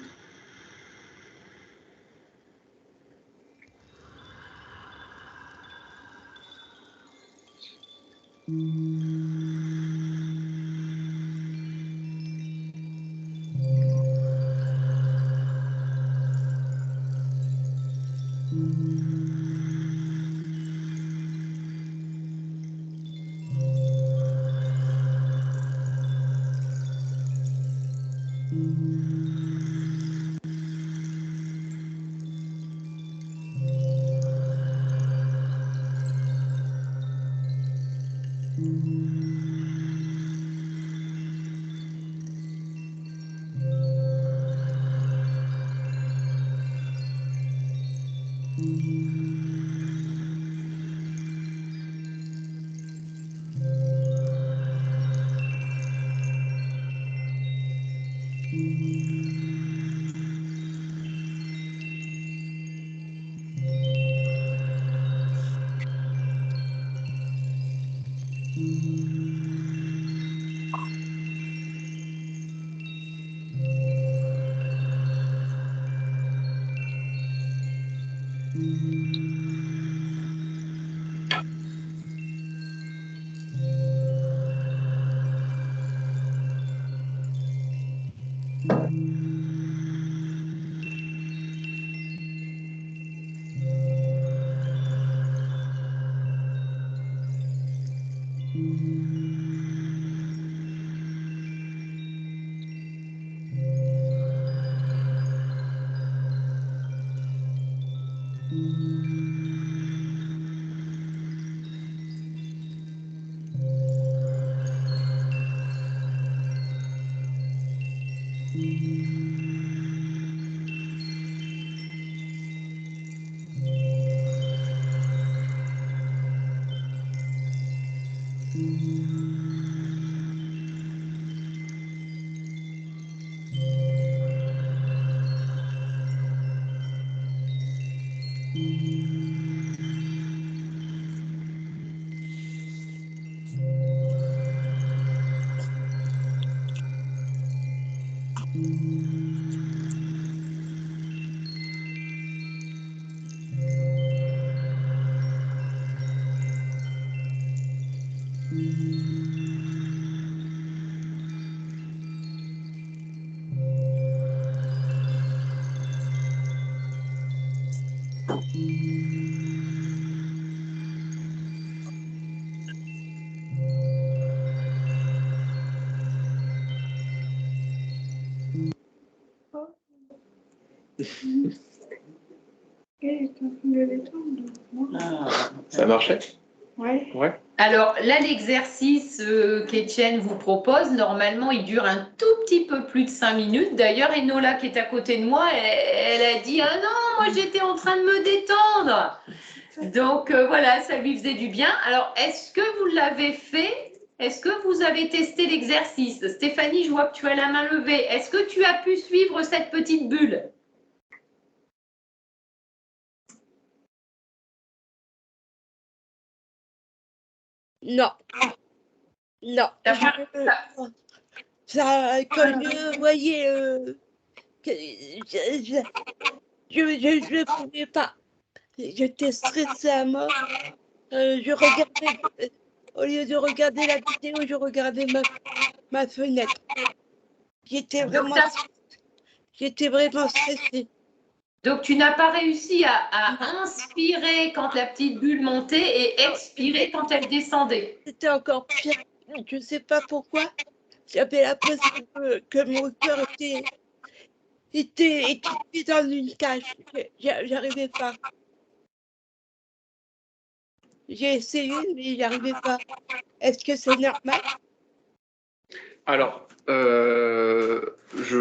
G: Et j'étais en train de détendre.
B: Ça a marché?
G: Ouais.
B: Ouais.
A: Alors là, l'exercice qu'Étienne vous propose, normalement, il dure un tout petit peu plus de 5 minutes. D'ailleurs, Enola, qui est à côté de moi, elle a dit « Ah non, moi j'étais en train de me détendre !» Donc voilà, ça lui faisait du bien. Alors, est-ce que vous l'avez fait? Est-ce que vous avez testé l'exercice? Stéphanie, je vois que tu as la main levée. Est-ce que tu as pu suivre cette petite bulle?
D: Non. Non. Ça, quand je voyais que je ne pouvais pas. J'étais stressée à mort. Je regardais, au lieu de regarder la vidéo, je regardais ma fenêtre. J'étais vraiment stressée.
A: Donc, tu n'as pas réussi à inspirer quand la petite bulle montait et expirer quand elle descendait.
D: C'était encore pire. Je ne sais pas pourquoi. J'avais l'impression que mon cœur était dans une cage. J'arrivais pas. J'ai essayé, mais j'y arrivais pas. Est-ce que c'est normal?
B: Alors,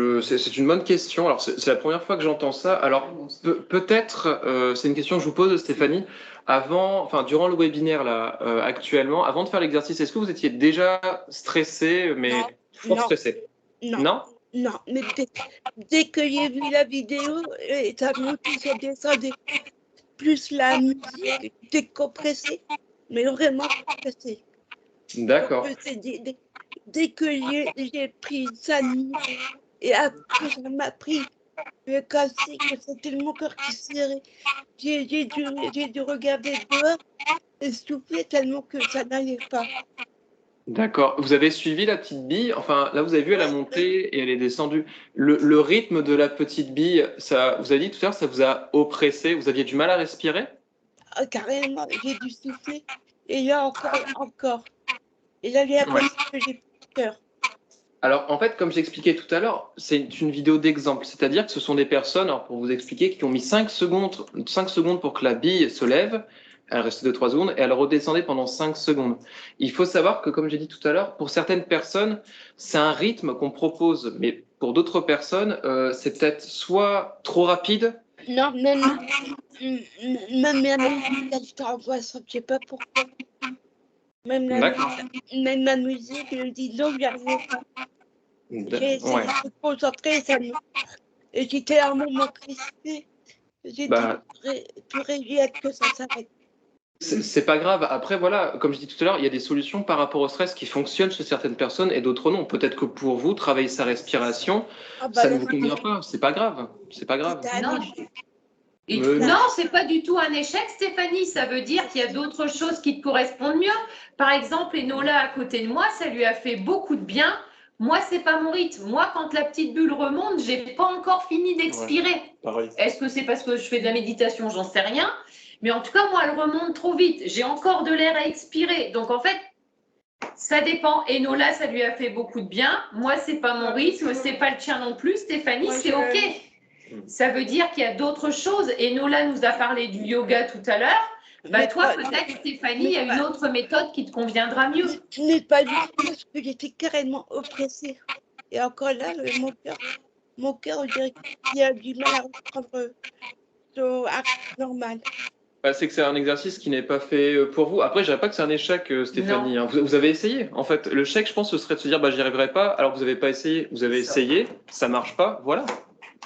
B: c'est une bonne question. Alors, c'est la première fois que j'entends ça. Alors, peut-être, c'est une question que je vous pose, Stéphanie. Durant le webinaire, là, actuellement, avant de faire l'exercice, est-ce que vous étiez déjà stressé, mais fort stressé? Non?
D: Non, mais dès que j'ai vu la vidéo, ça montait, ça descendait. Plus la musique, décompressée, mais vraiment compressée.
B: D'accord.
D: Dès que j'ai pris 5 minutes, et après ça m'a pris le cassé, que c'était mon cœur qui serrait. J'ai dû regarder dehors et souffler tellement que ça n'allait pas.
B: D'accord. Vous avez suivi la petite bille? Enfin, là, vous avez vu, elle a monté et elle est descendue. Le rythme de la petite bille, ça, vous avez dit tout à l'heure, ça vous a oppressé. Vous aviez du mal à respirer?
D: Ah, carrément, j'ai dû souffler. Et là, encore. Et j'avais l'impression que j'ai plus peur.
B: Alors, en fait, comme j'expliquais tout à l'heure, c'est une vidéo d'exemple. C'est-à-dire que ce sont des personnes, alors pour vous expliquer, qui ont mis 5 secondes pour que la bille se lève. Elle restait de 3 secondes et elle redescendait pendant 5 secondes. Il faut savoir que, comme j'ai dit tout à l'heure, pour certaines personnes, c'est un rythme qu'on propose. Mais pour d'autres personnes, c'est peut-être soit trop rapide.
D: Non, même ma musique, elle t'angoisse, je sais pas pourquoi. Même la musique, je dis non, j'y arrivais pas. J'ai essayé de me concentrer, et j'étais à un moment crispée. J'ai dit, j'ai hâte que ça s'arrête.
B: C'est pas grave. Après, voilà, comme je dis tout à l'heure, il y a des solutions par rapport au stress qui fonctionnent chez certaines personnes et d'autres non. Peut-être que pour vous, travailler sa respiration, ça ne vous convient pas. C'est pas grave. C'est pas grave.
A: Non, c'est pas du tout un échec, Stéphanie. Ça veut dire qu'il y a d'autres choses qui te correspondent mieux. Par exemple, Enola à côté de moi, ça lui a fait beaucoup de bien. Moi, c'est pas mon rythme. Moi, quand la petite bulle remonte, j'ai pas encore fini d'expirer.
B: Pareil.
A: Est-ce que c'est parce que je fais de la méditation? J'en sais rien. Mais en tout cas, moi, elle remonte trop vite. J'ai encore de l'air à expirer. Donc, en fait, ça dépend. Enola, ça lui a fait beaucoup de bien. Moi, c'est pas mon rythme, c'est pas le tien non plus. Stéphanie, c'est OK. Ça veut dire qu'il y a d'autres choses. Enola nous a parlé du yoga tout à l'heure. Bah, toi, peut-être, Stéphanie, il y a une autre méthode qui te conviendra mieux.
D: Je n'ai pas du tout parce que j'étais carrément oppressée. Et encore là, mon cœur, on dirait qu'il a du mal à reprendre son axe normal.
B: C'est que c'est un exercice qui n'est pas fait pour vous. Après, je dirais pas que c'est un échec, Stéphanie. Hein. Vous avez essayé. En fait, le chèque, je pense, ce serait de se dire, j'y arriverai pas. Alors vous n'avez pas essayé. Vous avez essayé, ça marche pas. Voilà.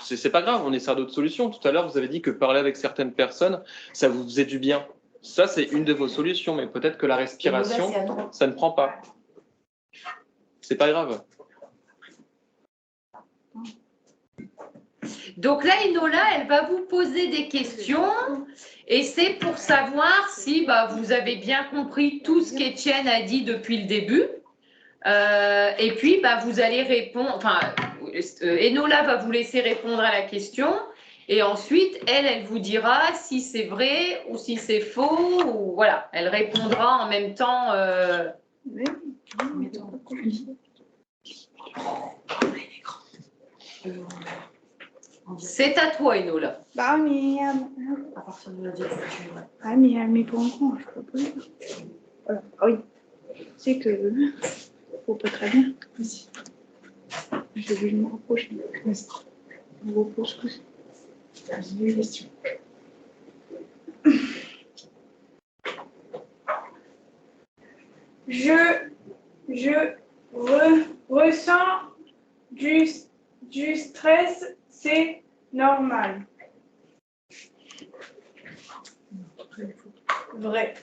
B: C'est pas grave. On essaiera d'autres solutions. Tout à l'heure, vous avez dit que parler avec certaines personnes, ça vous faisait du bien. Ça, c'est une de vos solutions. Mais peut-être que la respiration, ça ne prend pas. C'est pas grave.
A: Donc là, Enola, elle va vous poser des questions et c'est pour savoir si vous avez bien compris tout ce qu'Étienne a dit depuis le début. Et puis, vous allez répondre, Enola va vous laisser répondre à la question et ensuite, elle vous dira si c'est vrai ou si c'est faux. Ou, voilà, elle répondra en même temps. C'est à toi, Enola.
G: Bah, mais.
H: À partir de la diapositive, ouais.
G: Ah, mais pour enfants, je peux pas. Voilà. Ah oui. C'est que. Faut pas très bien.
H: Vas-y.
G: Je vais me rapprocher.
H: Vas-y.
G: Je vous repose que c'est.
H: Vas-y, les questions.
G: Je ressens du stress, c'est normal. Vrai.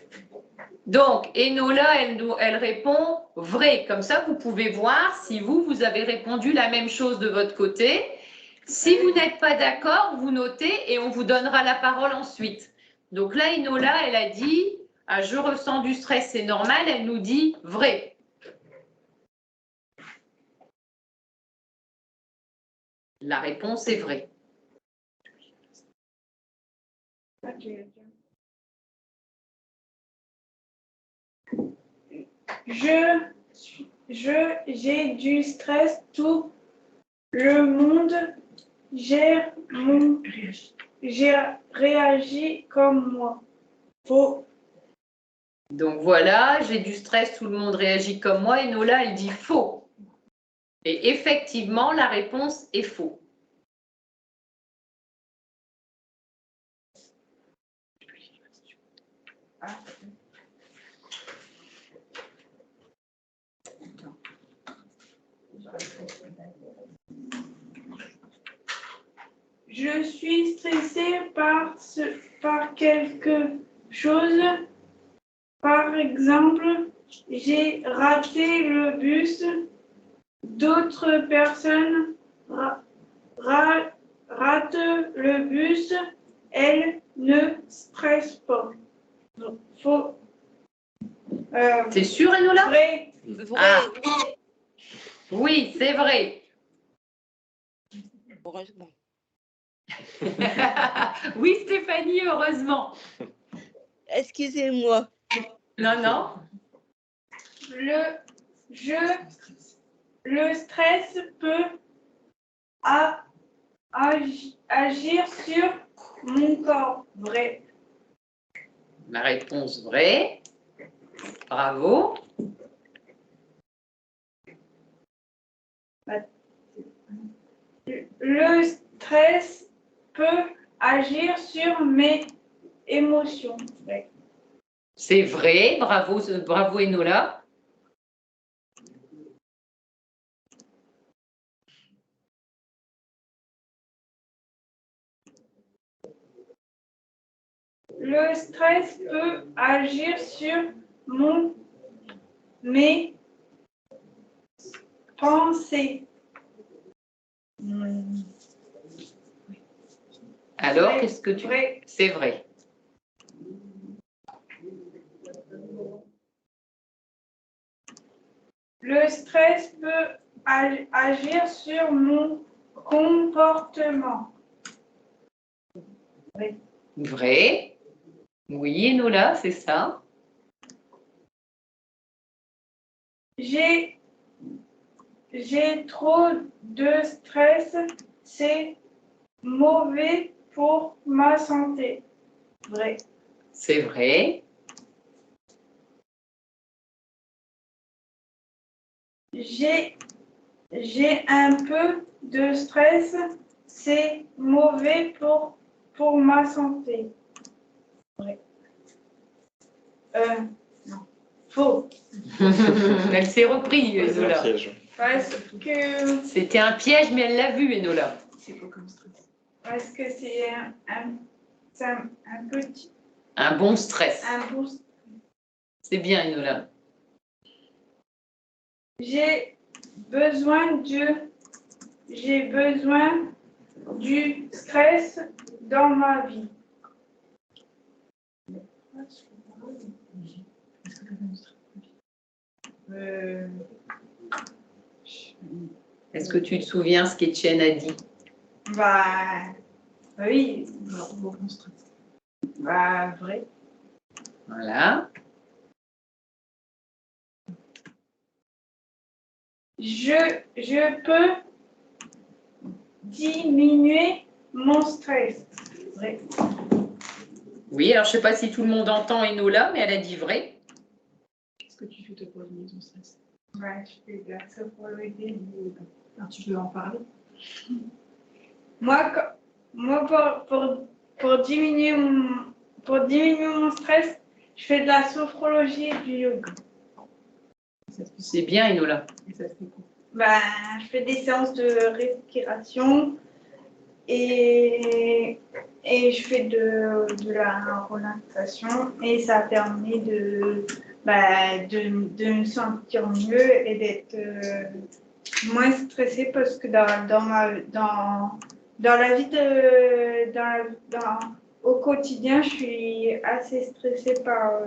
A: Donc, Enola, elle répond vrai. Comme ça, vous pouvez voir si vous avez répondu la même chose de votre côté. Si vous n'êtes pas d'accord, vous notez et on vous donnera la parole ensuite. Donc là, Enola, elle a dit je ressens du stress, c'est normal. Elle nous dit vrai. La réponse est vraie.
G: J'ai du stress, tout le monde réagit comme moi. Faux.
A: Donc voilà, j'ai du stress, tout le monde réagit comme moi. Enola, elle dit faux. Et effectivement, la réponse est faux.
G: Je suis stressée par quelque chose. Par exemple, j'ai raté le bus. D'autres personnes ratent le bus. Elles ne stressent pas. Donc, faux.
A: T'es sûr, Enola?
G: Vrai.
A: Ah. Oui, c'est vrai.
D: Heureusement.
A: Oui, Stéphanie, heureusement.
D: Excusez-moi.
A: Non.
G: Le stress peut agir sur mon corps. Vrai.
A: La réponse vraie. Bravo.
G: Le stress peut agir sur mes émotions. Vrai.
A: C'est vrai. Bravo Enola.
G: Le stress peut agir sur mes pensées.
A: Alors,
G: Vrai.
A: qu'est-ce que tu...
G: Vrai.
A: C'est vrai.
G: Le stress peut agir sur mon comportement. Vrai.
A: Vrai. Oui, Enola, c'est ça.
G: J'ai trop de stress, c'est mauvais pour ma santé. Vrai.
A: C'est vrai.
G: J'ai un peu de stress, c'est mauvais pour ma santé. Vrai. Non. Faux.
A: Elle s'est reprise,
B: C'est un
A: Enola.
B: piège.
G: Parce que
A: C'était un piège, mais elle l'a vu, Enola.
H: C'est quoi comme stress?
G: Parce que c'est un petit,
A: Un bon stress.
G: un bon.
A: C'est bien, Enola.
G: J'ai besoin du stress dans ma vie.
H: Est-ce que tu as un stress?
A: Est-ce que tu te souviens ce qu'Etienne a dit?
G: Bah oui,
H: Alors, bon stress.
G: bah vrai.
A: Voilà.
G: Je peux diminuer mon stress. Vrai.
A: Oui, alors je ne sais pas si tout le monde entend Enola, mais elle a dit vrai.
H: Qu'est-ce que tu fais pour diminuer ton stress?
G: Ouais, je fais de la sobriété.
H: Alors, tu peux en parler?
G: Moi, pour diminuer mon stress, je fais de la sophrologie et du yoga.
A: C'est bien, Enola.
H: Et ça se fait quoi?
G: Ben, je fais des séances de respiration et je fais de la relaxation et ça permet de me sentir mieux et d'être moins stressée parce que dans la vie au quotidien, je suis assez stressée par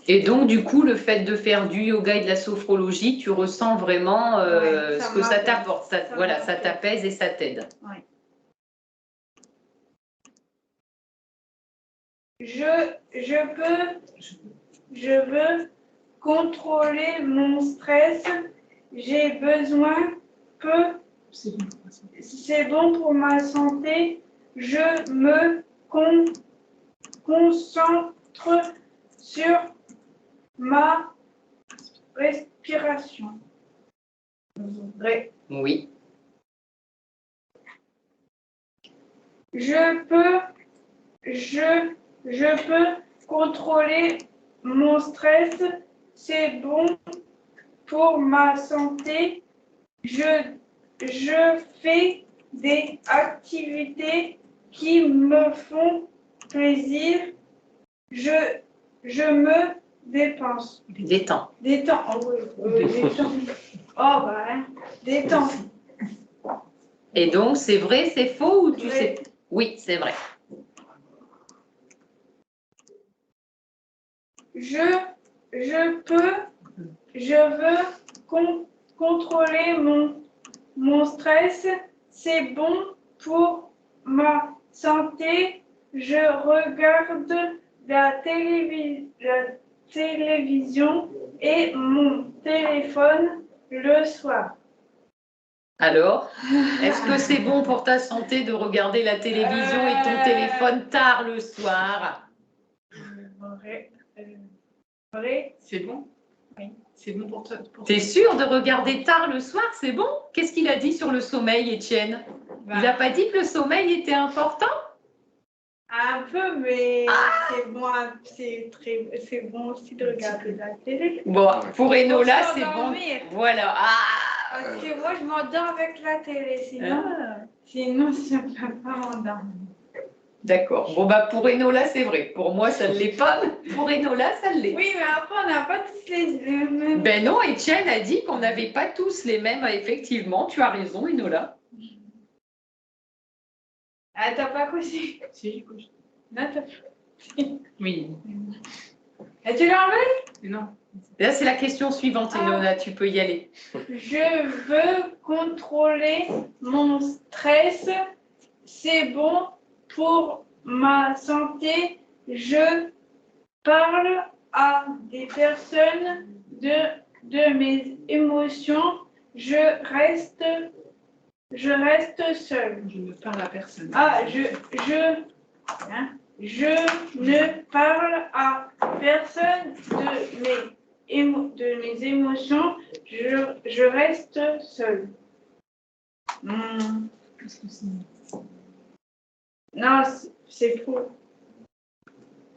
A: Et donc, du coup, le fait de faire du yoga et de la sophrologie, tu ressens vraiment
G: Ouais, ça
A: ce que ça
G: m'apaise.
A: t'apporte. Voilà, ça
G: m'apaise.
A: t'apaise et ça t'aide.
G: Ouais. Je veux contrôler mon stress. J'ai besoin peu.
H: C'est bon pour ça.
G: C'est bon pour ma santé. Je me concentre sur ma respiration. Vrai.
A: Oui.
G: Je peux contrôler mon stress. C'est bon pour ma santé. Je fais des activités qui me font plaisir. Je me dépense.
A: Détends.
G: Détends. Oh, oui, détends. Oh, bah, hein. Détends.
A: Et donc, c'est vrai, c'est faux ou tu
G: Vrai.
A: sais? Oui, c'est vrai.
G: Je veux contrôler mon stress. C'est bon pour ma santé. Je regarde la télévision et mon téléphone le soir.
A: Alors, est-ce que c'est bon pour ta santé de regarder la télévision et ton téléphone tard le soir?
G: Vrai.
H: C'est bon?
G: Oui.
H: C'est bon pour toi?
A: T'es sûr de regarder tard le soir? C'est bon? Qu'est-ce qu'il a dit sur le sommeil, Étienne? Il n'a pas dit que le sommeil était important?
G: Un peu, mais c'est bon, c'est bon aussi de regarder la télé.
A: Bon, pour Enola,
G: Pour
A: c'est bon.
G: s'endormir.
A: Voilà.
G: Parce que moi, je m'endors avec la télé, sinon je ne peux pas m'endormir.
A: D'accord. Bon, bah pour Enola, c'est vrai. Pour moi, ça ne l'est pas. Pour Enola, ça l'est.
G: Oui, mais après, on n'a pas tous les mêmes.
A: Ben non, Étienne a dit qu'on n'avait pas tous les mêmes. Effectivement, tu as raison, Enola.
G: Ah, t'as pas couché?
H: Si, j'ai couché.
G: Non, t'as pas.
H: Oui.
G: Et tu l'as enlevé?
H: Non.
A: Là, c'est la question suivante, Enola, tu peux y aller.
G: Je veux contrôler mon stress. C'est bon pour ma santé. Je parle à des personnes de mes émotions. Je reste seule.
H: Je ne parle à personne.
G: Ah, je ne parle à personne de mes émotions. Je reste seule.
H: Qu'est-ce que c'est?
G: Non, c'est faux.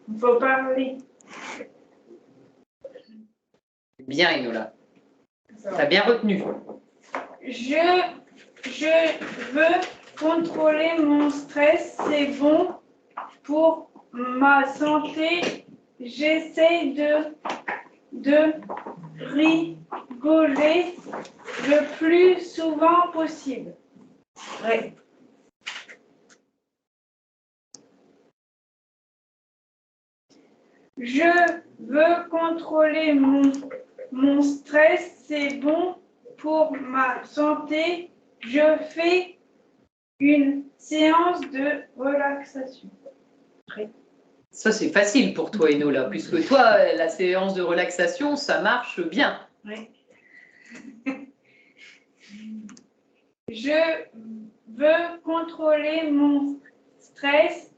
G: Il faut parler.
A: Bien, Enola. T'as bien retenu.
G: Je veux contrôler mon stress. C'est bon pour ma santé. J'essaie de rigoler le plus souvent possible. Ouais. Je veux contrôler mon stress. C'est bon pour ma santé. Je fais une séance de relaxation.
A: Ça, c'est facile pour toi, Enola, puisque toi, la séance de relaxation, ça marche bien.
G: Oui. Je veux contrôler mon stress.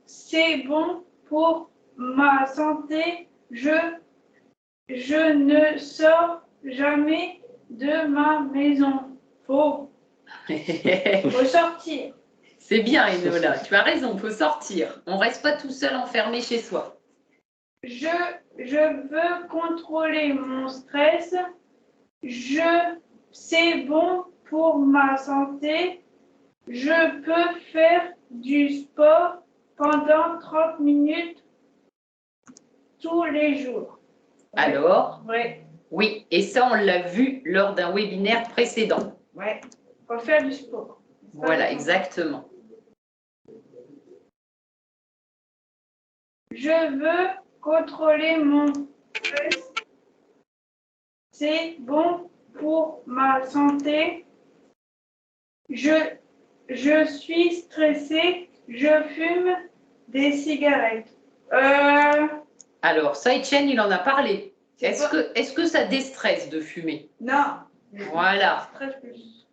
G: C'est bon pour ma santé. Je ne sors jamais de ma maison. Faut sortir.
A: C'est bien, Enola, tu as raison, il faut sortir. On ne reste pas tout seul enfermé chez soi.
G: Je veux contrôler mon stress. C'est bon pour ma santé. Je peux faire du sport pendant 30 minutes tous les jours.
A: Alors,
G: Ouais.
A: oui, et ça, on l'a vu lors d'un webinaire précédent.
G: Ouais. Faut faire du sport.
A: Voilà, exactement.
G: Je veux contrôler mon stress. C'est bon pour ma santé. Je suis stressée. Je fume des cigarettes.
A: Alors, ça, Etienne, il en a parlé.
G: C'est
A: Est-ce que ça déstresse de fumer?
G: Non.
A: Voilà,
G: Stress plus.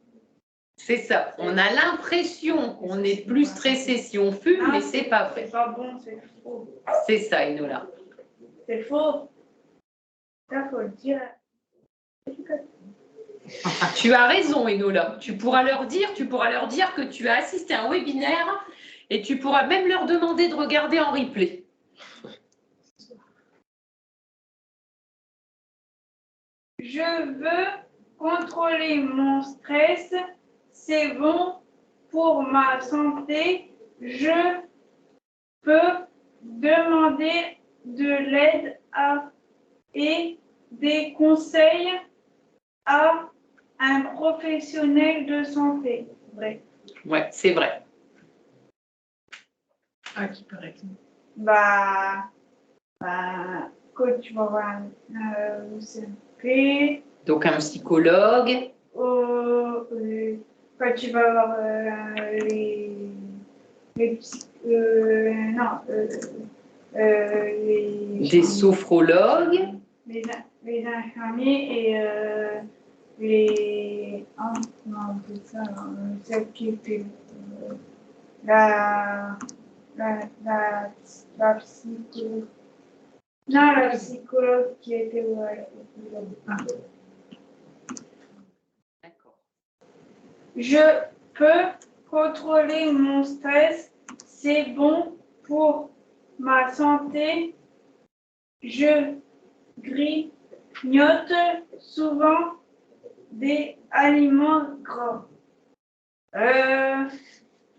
A: c'est ça. On a l'impression qu'on est plus stressé si on fume, mais c'est pas vrai.
G: C'est pas bon, c'est faux.
A: C'est ça, Enola.
G: C'est faux. Ça, faut le dire.
A: Tu as raison, Enola. Tu pourras leur dire que tu as assisté à un webinaire et tu pourras même leur demander de regarder en replay.
G: Je veux contrôler mon stress. C'est bon pour ma santé. Je peux demander de l'aide et des conseils à un professionnel de santé. Vrai.
A: Ouais, c'est vrai.
H: Ah, qui paraît.
G: Quand tu vas voir un CMP,
A: Donc, un psychologue.
G: quand tu vas voir
A: Des sophrologues.
G: les infirmiers et les non, c'est ça, celle qui était la psychologue. Non, la psychologue qui était
A: D'accord.
G: Je peux contrôler mon stress. C'est bon pour ma santé. Je grignote souvent des aliments gras.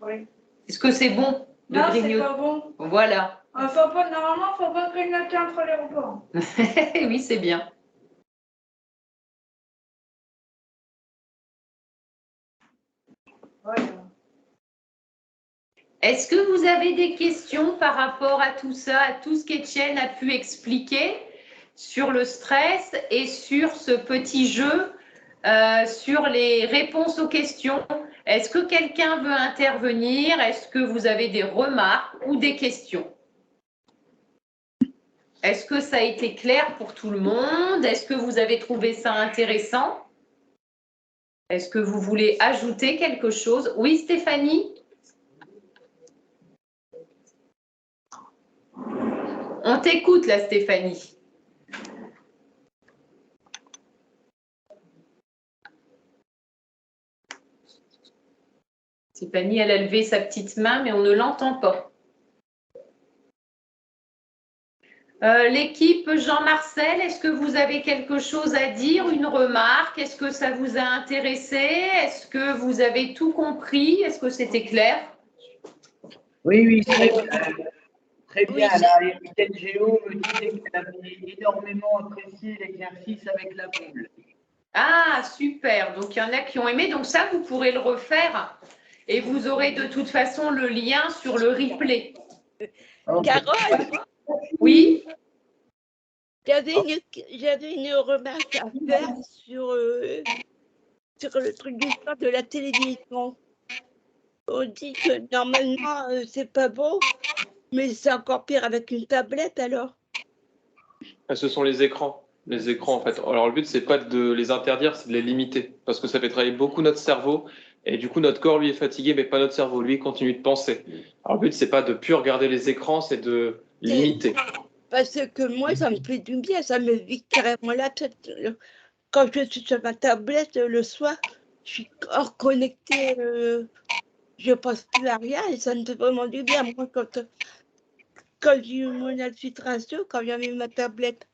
G: Oui.
A: Est-ce que c'est bon de
G: Non, c'est
A: grignoter?
G: pas bon.
A: Voilà.
G: Normalement, il ne faut pas grignoter entre les repas.
A: Oui, c'est bien. Est-ce que vous avez des questions par rapport à tout ça, à tout ce qu'Étienne a pu expliquer sur le stress et sur ce petit jeu, sur les réponses aux questions? Est-ce que quelqu'un veut intervenir? Est-ce que vous avez des remarques ou des questions? Est-ce que ça a été clair pour tout le monde? Est-ce que vous avez trouvé ça intéressant? Est-ce que vous voulez ajouter quelque chose? Oui, Stéphanie? On t'écoute là, Stéphanie. Stéphanie, elle a levé sa petite main, mais on ne l'entend pas. L'équipe Jean-Marcel, est-ce que vous avez quelque chose à dire, une remarque? Est-ce que ça vous a intéressé? Est-ce que vous avez tout compris? Est-ce que c'était clair?
E: Oui, très bien. Très bien. La Éricaine Géo me disait qu'elle avait énormément apprécié l'exercice avec la boule.
A: Ah, super. Donc, il y en a qui ont aimé. Donc, ça, vous pourrez le refaire. Et vous aurez de toute façon le lien sur le replay.
D: Carole?
A: Oui?
D: J'avais une remarque à faire sur le truc d'histoire de la télévision. On dit que normalement, c'est pas bon, mais c'est encore pire avec une tablette alors.
B: Ce sont les écrans. Les écrans, en fait. Alors, le but, c'est pas de les interdire, c'est de les limiter. Parce que ça fait travailler beaucoup notre cerveau. Et du coup, notre corps, lui, est fatigué, mais pas notre cerveau. Lui, il continue de penser. Alors, le but, c'est pas de plus regarder les écrans, c'est de limiter.
D: Parce que moi, ça me fait du bien, ça me vide carrément la tête. Quand je suis sur ma tablette le soir, je suis hors connectée, je pense plus à rien et ça me fait vraiment du bien. Moi, quand j'ai eu mon infiltration, quand j'avais ma tablette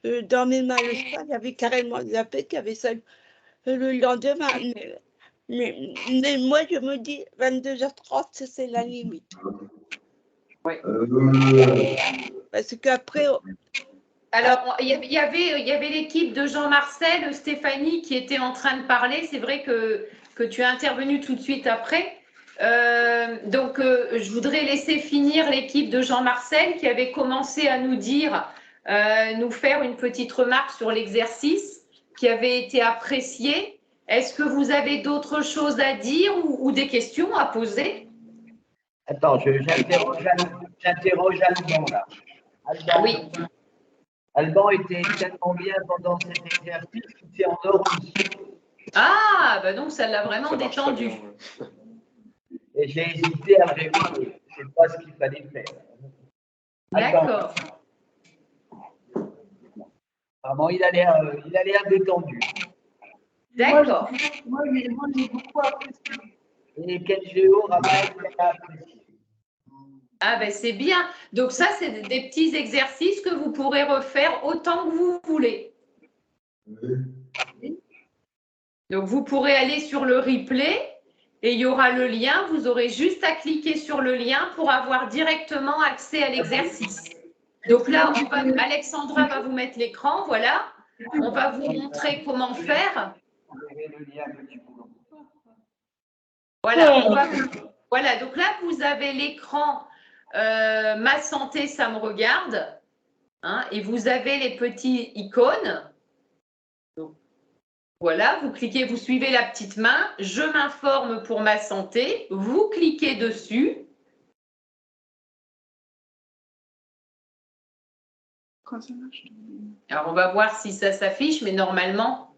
D: dans mes mains le soir, j'avais carrément zappé qu'il y avait ça le lendemain. Mais moi, je me dis 22h30, c'est la limite.
A: Oui.
D: Parce qu'après.
A: Alors, il y avait l'équipe de Jean-Marcel, Stéphanie, qui était en train de parler. C'est vrai que tu es intervenu tout de suite après. Donc, je voudrais laisser finir l'équipe de Jean-Marcel qui avait commencé à nous dire, nous faire une petite remarque sur l'exercice qui avait été apprécié. Est-ce que vous avez d'autres choses à dire ou des questions à poser?
E: Attends, j'interroge Alban là. Alban.
A: Oui.
E: Alban était tellement bien pendant cet exercice qu'il s'est endormi.
A: Ah, bah donc ça l'a vraiment détendu.
E: Et j'ai hésité à le réveiller. C'est pas ce qu'il fallait faire.
A: D'accord.
E: Vraiment, il a l'air détendu.
A: D'accord.
C: Moi, j'ai beaucoup apprécié.
E: Et quel géo rappelle a apprécié.
A: Ah ben c'est bien. Donc ça, c'est des petits exercices que vous pourrez refaire autant que vous voulez. Donc vous pourrez aller sur le replay et il y aura le lien. Vous aurez juste à cliquer sur le lien pour avoir directement accès à l'exercice. Donc là, Alexandra va vous mettre l'écran. Voilà. On va vous montrer comment faire. Voilà. Voilà. Donc là, vous avez l'écran. Ma santé, ça me regarde. Hein, et vous avez les petits icônes. Donc, voilà, vous cliquez, vous suivez la petite main. Je m'informe pour ma santé. Vous cliquez dessus. Alors, on va voir si ça s'affiche, mais normalement,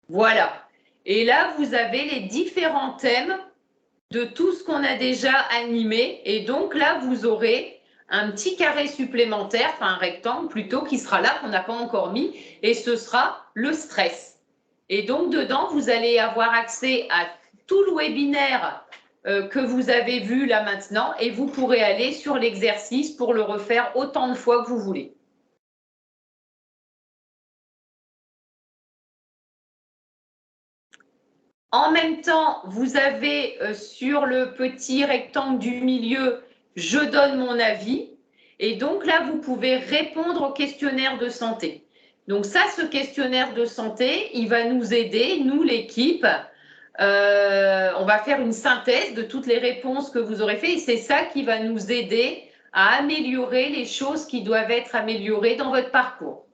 A: voilà. Et là, vous avez les différents thèmes de tout ce qu'on a déjà animé. Et donc là, vous aurez un petit carré supplémentaire, enfin un rectangle plutôt, qui sera là, qu'on n'a pas encore mis, et ce sera le stress. Et donc dedans, vous allez avoir accès à tout le webinaire que vous avez vu là maintenant, et vous pourrez aller sur l'exercice pour le refaire autant de fois que vous voulez. En même temps, vous avez sur le petit rectangle du milieu, je donne mon avis. Et donc là, vous pouvez répondre au questionnaire de santé. Donc ça, ce questionnaire de santé, il va nous aider, nous, l'équipe, On va faire une synthèse de toutes les réponses que vous aurez faites et c'est ça qui va nous aider à améliorer les choses qui doivent être améliorées dans votre parcours.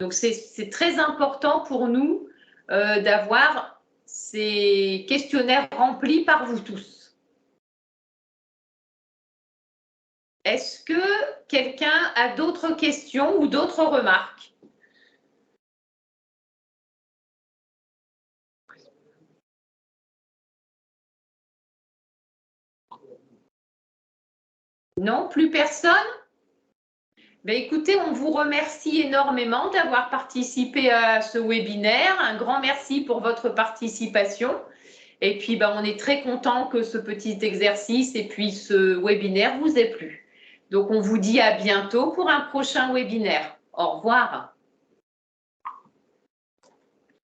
A: Donc, c'est très important pour nous d'avoir ces questionnaires remplis par vous tous. Est-ce que quelqu'un a d'autres questions ou d'autres remarques? Non, plus personne? Ben, écoutez, on vous remercie énormément d'avoir participé à ce webinaire. Un grand merci pour votre participation. Et puis, ben, on est très content que ce petit exercice et puis ce webinaire vous ait plu. Donc, on vous dit à bientôt pour un prochain webinaire. Au revoir.